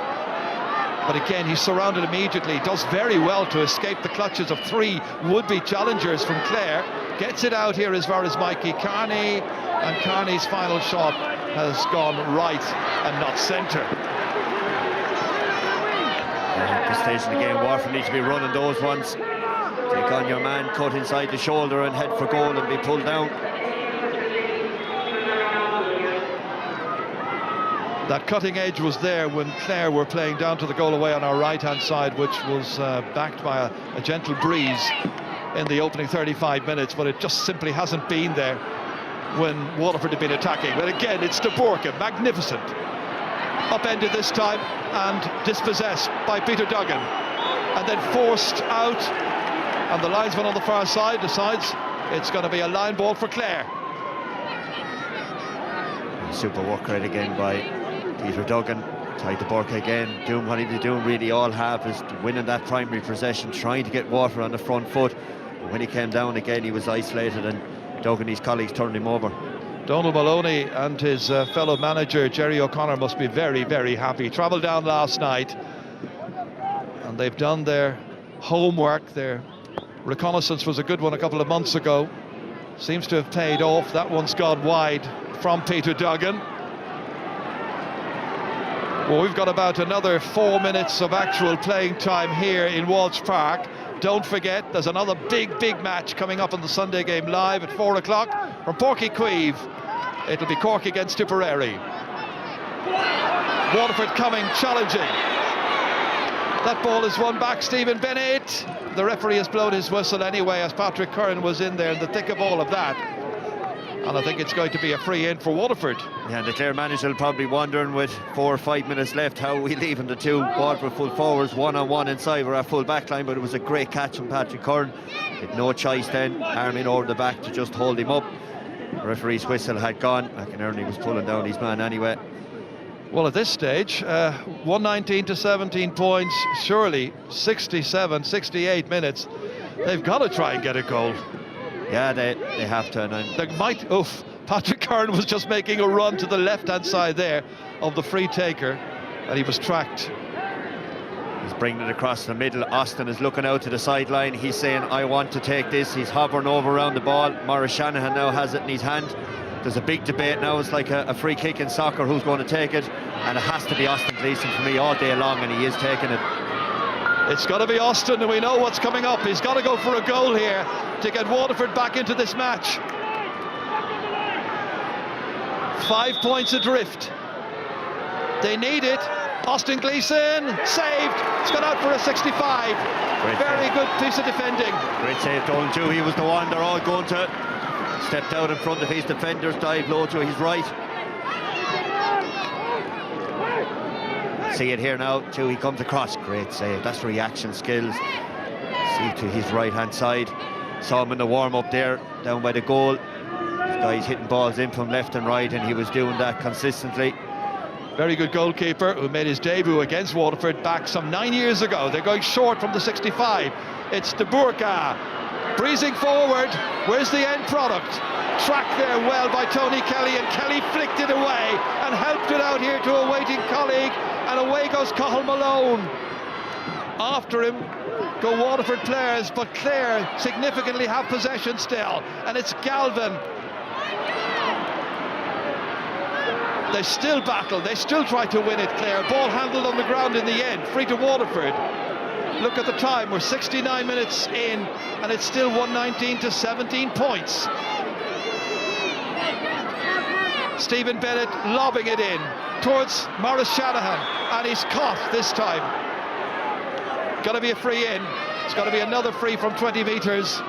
[SPEAKER 2] But again, he's surrounded immediately. Does very well to escape the clutches of three would-be challengers from Clare. Gets it out here as far as Mikey Carney. And Carney's final shot has gone right and not centre.
[SPEAKER 3] At this stage of the game, Waterford need to be running those ones. Take on your man, cut inside the shoulder and head for goal and be pulled down.
[SPEAKER 2] That cutting edge was there when Clare were playing down to the goal away on our right-hand side, which was backed by a gentle breeze in the opening 35 minutes, but it just simply hasn't been there when Waterford have been attacking. But again, it's De Borca, magnificent. Upended this time and dispossessed by Peter Duggan, and then forced out, and the linesman on the far side decides it's going to be a line ball for Clare.
[SPEAKER 3] Super work rate again by Peter Duggan. Tied De Borca again, doing what he was doing really all half, is winning that primary possession, trying to get Waterford on the front foot. But when he came down again, he was isolated and Duggan and his colleagues turned him over.
[SPEAKER 2] Donald Maloney and his fellow manager Jerry O'Connor must be very, very happy. Travelled down last night and they've done their homework. Their reconnaissance was a good one a couple of months ago. Seems to have paid off. That one's gone wide from Peter Duggan. Well, we've got about another 4 minutes of actual playing time here in Walsh Park. don't forget, there's another big match coming up on the Sunday game live at 4 o'clock from Porky Queeve. It'll be Cork against Tipperary. Waterford coming, challenging. That ball is won back, Stephen Bennett. The referee has blown his whistle anyway, as Patrick Curran was in there in the thick of all of that. And I think it's going to be a free in for Waterford.
[SPEAKER 3] Yeah, and the Clare manager will probably wondering with 4 or 5 minutes left how we leaving the two Waterford full forwards one-on-one inside with our full back line, but it was a great catch from Patrick Curran. He had no choice then, arm in over the back to just hold him up. The referee's whistle had gone. McInerney was pulling down his man anyway.
[SPEAKER 2] Well, at this stage, 119 to 17 points, surely 67, 68 minutes. They've got to try and get a goal.
[SPEAKER 3] Yeah, they have to.
[SPEAKER 2] They might. Oof. Patrick Curran was just making a run to the left-hand side there of the free taker, and he was tracked.
[SPEAKER 3] He's bringing it across the middle. Austin is looking out to the sideline. He's saying, I want to take this. He's hovering over around the ball. Maurice Shanahan now has it in his hand. There's a big debate now. It's like a free kick in soccer, who's going to take it, and it has to be Austin Gleeson for me all day long, and he is taking it.
[SPEAKER 2] It's got to be Austin, and we know what's coming up. He's got to go for a goal here to get Waterford back into this match. 5 points adrift. They need it. Austin Gleeson, saved. It's gone out for a 65. Very good piece of defending.
[SPEAKER 3] Great save, Donald Dew. He was the one they're all going to. Stepped out in front of his defenders, dived low to his right. See it here now, too. He comes across. Great save. That's reaction skills. See to his right-hand side. Saw him in the warm-up there, down by the goal. This guy's hitting balls in from left and right, and he was doing that consistently.
[SPEAKER 2] Very good goalkeeper who made his debut against Waterford back some 9 years ago. They're going short from the 65. It's De Burka. Breezing forward. Where's the end product? Tracked there well by Tony Kelly, and Kelly flicked it away and helped it out here to a waiting colleague, and away goes Cathal Malone. After him go Waterford players, but Clare significantly have possession still, and it's Galvin. They still battle, they still try to win it, Clare. Ball handled on the ground in the end, free to Waterford. Look at the time, we're 69 minutes in, and it's still 119 to 17 points. Stephen Bennett lobbing it in towards Maurice Shanahan, and he's caught this time. Got to be a free in. It's got to be another free from 20 metres.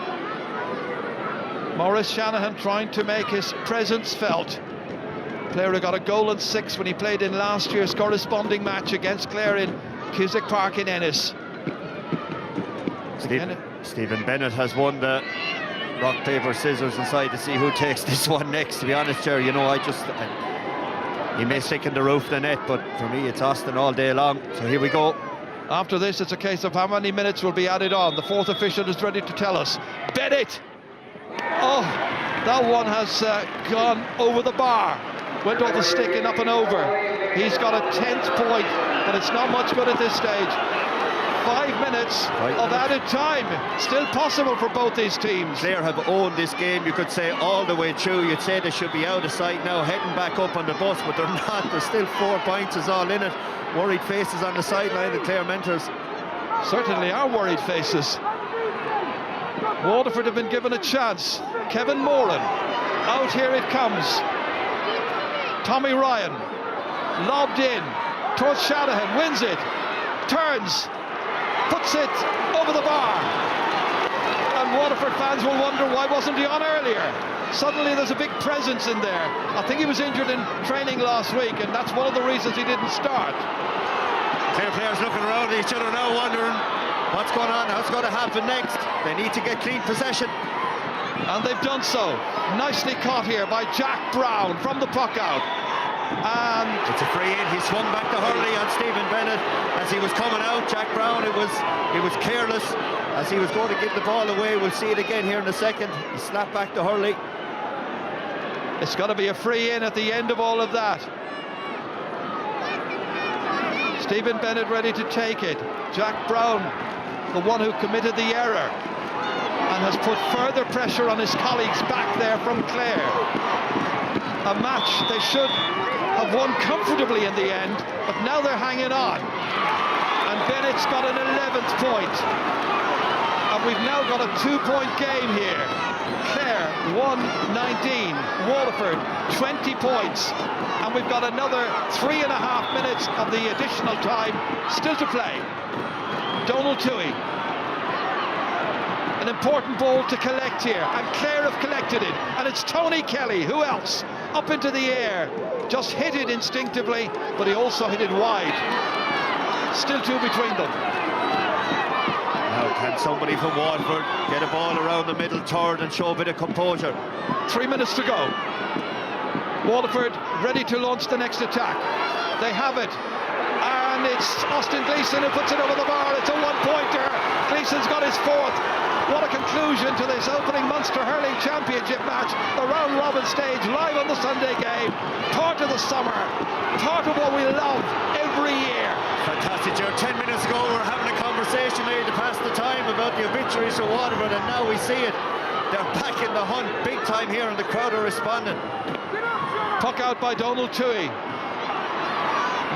[SPEAKER 2] Maurice Shanahan trying to make his presence felt. Clare got a goal and 6 when he played in last year's corresponding match against Clare in Cusack Park in Ennis.
[SPEAKER 3] Stephen Bennett has won the rock, paper, scissors inside to see who takes this one next. To be honest, Jerry, you know, he may stick in the roof of the net, but for me it's Austin all day long. So here we go.
[SPEAKER 2] After this, it's a case of how many minutes will be added on. The fourth official is ready to tell us. Bennett! Oh, that one has gone over the bar. Went off the stick and up and over. He's got a 10th point, but it's not much good at this stage. 5 minutes of added time. Still possible for both these teams.
[SPEAKER 3] Clare have owned this game, you could say, all the way through. You'd say they should be out of sight now, heading back up on the bus, but they're not. There's still 4 points is all in it. Worried faces on the sideline, the Clare mentors.
[SPEAKER 2] Certainly are worried faces. Waterford have been given a chance. Kevin Moran. Out here it comes. Tommy Ryan. Lobbed in towards Shanahan. Wins it. Turns. Puts it over the bar. And Waterford fans will wonder, why wasn't he on earlier? Suddenly there's a big presence in there. I think he was injured in training last week, and that's one of the reasons he didn't start.
[SPEAKER 3] Clare players looking around at each other now, wondering what's going on, what's going to happen next. They need to get clean possession.
[SPEAKER 2] And they've done so. Nicely caught here by Jack Brown from the puck out. And
[SPEAKER 3] it's a free in. He swung back to Hurley on Stephen Bennett as he was coming out. Jack Brown, it was careless as he was going to give the ball away. We'll see it again here in a second. He slapped back to Hurley.
[SPEAKER 2] It's got to be a free in at the end of all of that. Stephen Bennett ready to take it. Jack Brown, the one who committed the error, and has put further pressure on his colleagues back there from Clare. A match they should have won comfortably in the end, but now they're hanging on. And Bennett's got an 11th point. And we've now got a 2-point game here. Clare 1-19, Waterford 20 points, and we've got another 3.5 minutes of the additional time still to play. Donald Toohey, an important ball to collect here, and Clare have collected it, and it's Tony Kelly, who else, up into the air, just hit it instinctively, but he also hit it wide. Still two between them.
[SPEAKER 3] Now can somebody from Waterford get a ball around the middle third and show a bit of composure?
[SPEAKER 2] 3 minutes to go. Waterford ready to launch the next attack. They have it, and it's Austin Gleeson who puts it over the bar. It's a one-pointer. Gleeson's got his fourth. What a conclusion to this opening Munster Hurling Championship match. The round-robin stage live on the Sunday game. Part of the summer, part of what we love every year.
[SPEAKER 3] Fantastic, Joe. 10 minutes ago we were having a conversation there to pass the time about the obituaries of Waterford, and now we see it. They're back in the hunt big time here, and the crowd are responding.
[SPEAKER 2] Puck out by Donald Toohey.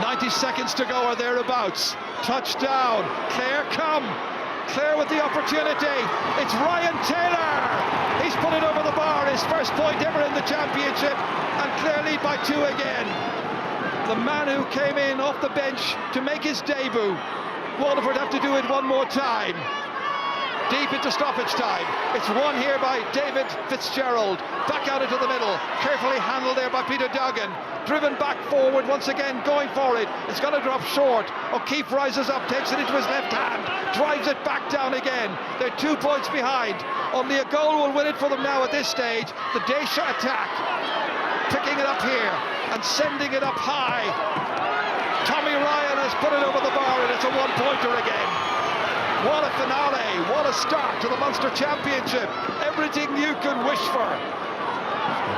[SPEAKER 2] 90 seconds to go or thereabouts. Touchdown. Clare come. Clare with the opportunity. It's Ryan Taylor. He's put it over the bar. His first point ever in the championship. And Clare lead by 2 again. The man who came in off the bench to make his debut. Waterford have to do it one more time. Deep into stoppage time. It's won here by David Fitzgerald. Back out into the middle. Carefully handled there by Peter Duggan. Driven back forward once again, going for it. It's going to drop short. O'Keefe rises up, takes it into his left hand, drives it back down again. They're 2 points behind. Only a goal will win it for them now at this stage. The Daisha attack. Picking it up here and sending it up high. Tommy Ryan has put it over the bar, and it's a one-pointer again. What a finale, what a start to the Munster Championship. Everything you could wish for.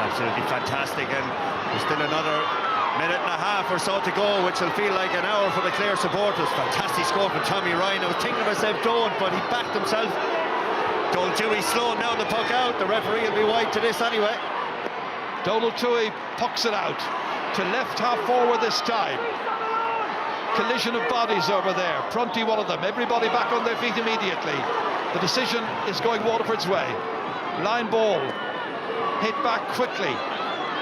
[SPEAKER 3] Absolutely fantastic, and there's still another minute and a half or so to go, which will feel like an hour for the Clare supporters. Fantastic score from Tommy Ryan. I was thinking of myself, don't, but he backed himself. Donald Toohey slowing down the puck out. The referee will be wide to this anyway.
[SPEAKER 2] Donald Toohey pucks it out to left half forward this time. Collision of bodies over there. Prunty one of them. Everybody back on their feet immediately. The decision is going Waterford's way. Line ball. Hit back quickly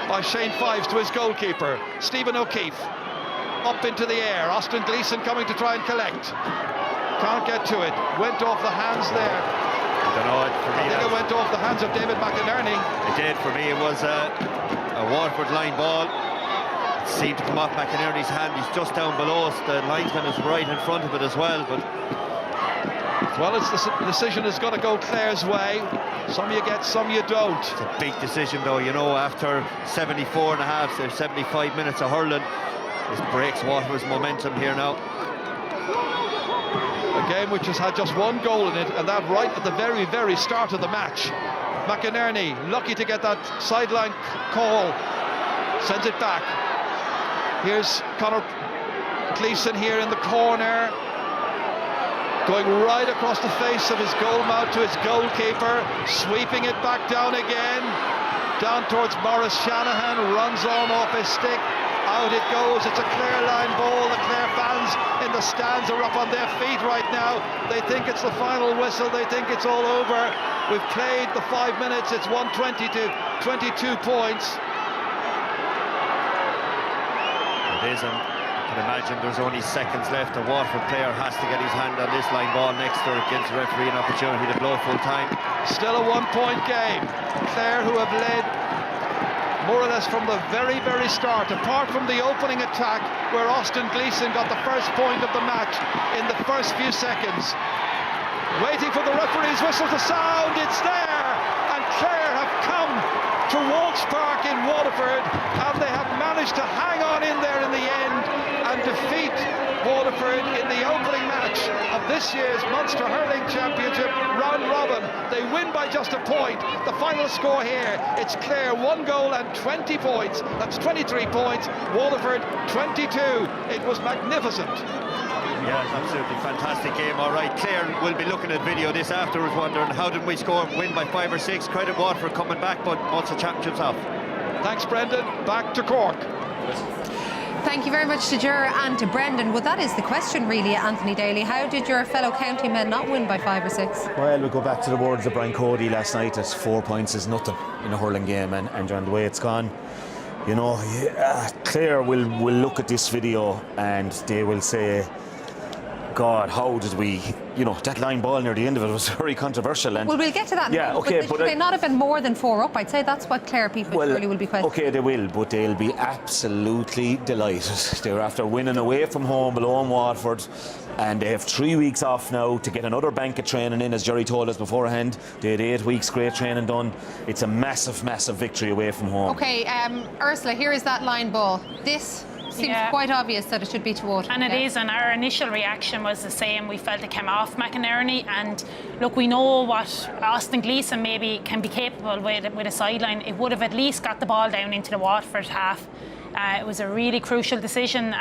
[SPEAKER 2] by Shane Fives to his goalkeeper, Stephen O'Keefe. Up into the air. Austin Gleeson coming to try and collect. Can't get to it. Went off the hands there.
[SPEAKER 3] I don't know.
[SPEAKER 2] I think it went off the hands of David McInerney.
[SPEAKER 3] It did. For me, it was a Waterford line ball. It seemed to come off McInerney's hand. He's just down below us. The linesman is right in front of it as well. But
[SPEAKER 2] well, it's the decision is going to go Clare's way. Some you get, some you don't.
[SPEAKER 3] It's a big decision, though. You know, after 74 and a half, so 75 minutes of hurling, this breaks Waterford's momentum here now.
[SPEAKER 2] A game which has had just one goal in it, and that right at the very, very start of the match. McInerney, lucky to get that sideline call, sends it back. Here's Conor Gleeson here in the corner, going right across the face of his goal mouth to his goalkeeper, sweeping it back down again, down towards Maurice Shanahan, runs on off his stick, out it goes. It's a Clare line ball. The Clare fans in the stands are up on their feet right now. They think it's the final whistle, they think it's all over. We've played the 5 minutes, it's 120 to 22 points.
[SPEAKER 3] It is, and I can imagine there's only seconds left. A Waterford player has to get his hand on this line ball next to it, gives the referee an opportunity to blow full time.
[SPEAKER 2] Still a 1 point game. Clare, who have led more or less from the very, very start, apart from the opening attack where Austin Gleeson got the first point of the match in the first few seconds. Waiting for the referee's whistle to sound, it's there, and Clare have come to Walsh Park in Waterford, and they have managed to hang on in there in the end and defeat Waterford in the opening match of this year's Munster Hurling Championship round robin. They win by just a point. The final score here, it's Clare 1 goal and 20 points. That's 23 points. Waterford 22. It was magnificent.
[SPEAKER 3] Yeah, it's absolutely fantastic game. All right, Clare will be looking at video this afterwards, wondering how did we score, win by 5 or 6. Credit Waterford coming back, but Munster Championship's off.
[SPEAKER 2] Thanks, Brendan. Back to Cork.
[SPEAKER 1] Thank you very much to Ger and to Brendan. Well, that is the question, really, Anthony Daly. How did your fellow county men not win by 5 or 6?
[SPEAKER 4] Well, we go back to the words of Brian Cody last night that 4 points is nothing in a hurling game, and John, the way it's gone, you know, Clare will look at this video and they will say, God, how did we, you know, that line ball near the end of it was very controversial. And
[SPEAKER 1] well, we'll get to that.
[SPEAKER 4] Yeah, okay,
[SPEAKER 1] but they not have been more than 4 up. I'd say that's what Clare people really will be questioning.
[SPEAKER 4] Okay, they will, but they'll be absolutely delighted. They're after winning away from home below in Waterford, and they have 3 weeks off now to get another bank of training in, as Jerry told us beforehand. They had 8 weeks great training done. It's a massive, massive victory away from home.
[SPEAKER 1] Okay, Ursula, here is that line ball. This seems quite obvious that it should be to Waterford.
[SPEAKER 5] And it is, and our initial reaction was the same. We felt it came off McInerney, and look, we know what Austin Gleeson maybe can be capable with a sideline. It would have at least got the ball down into the Waterford half. It was a really crucial decision.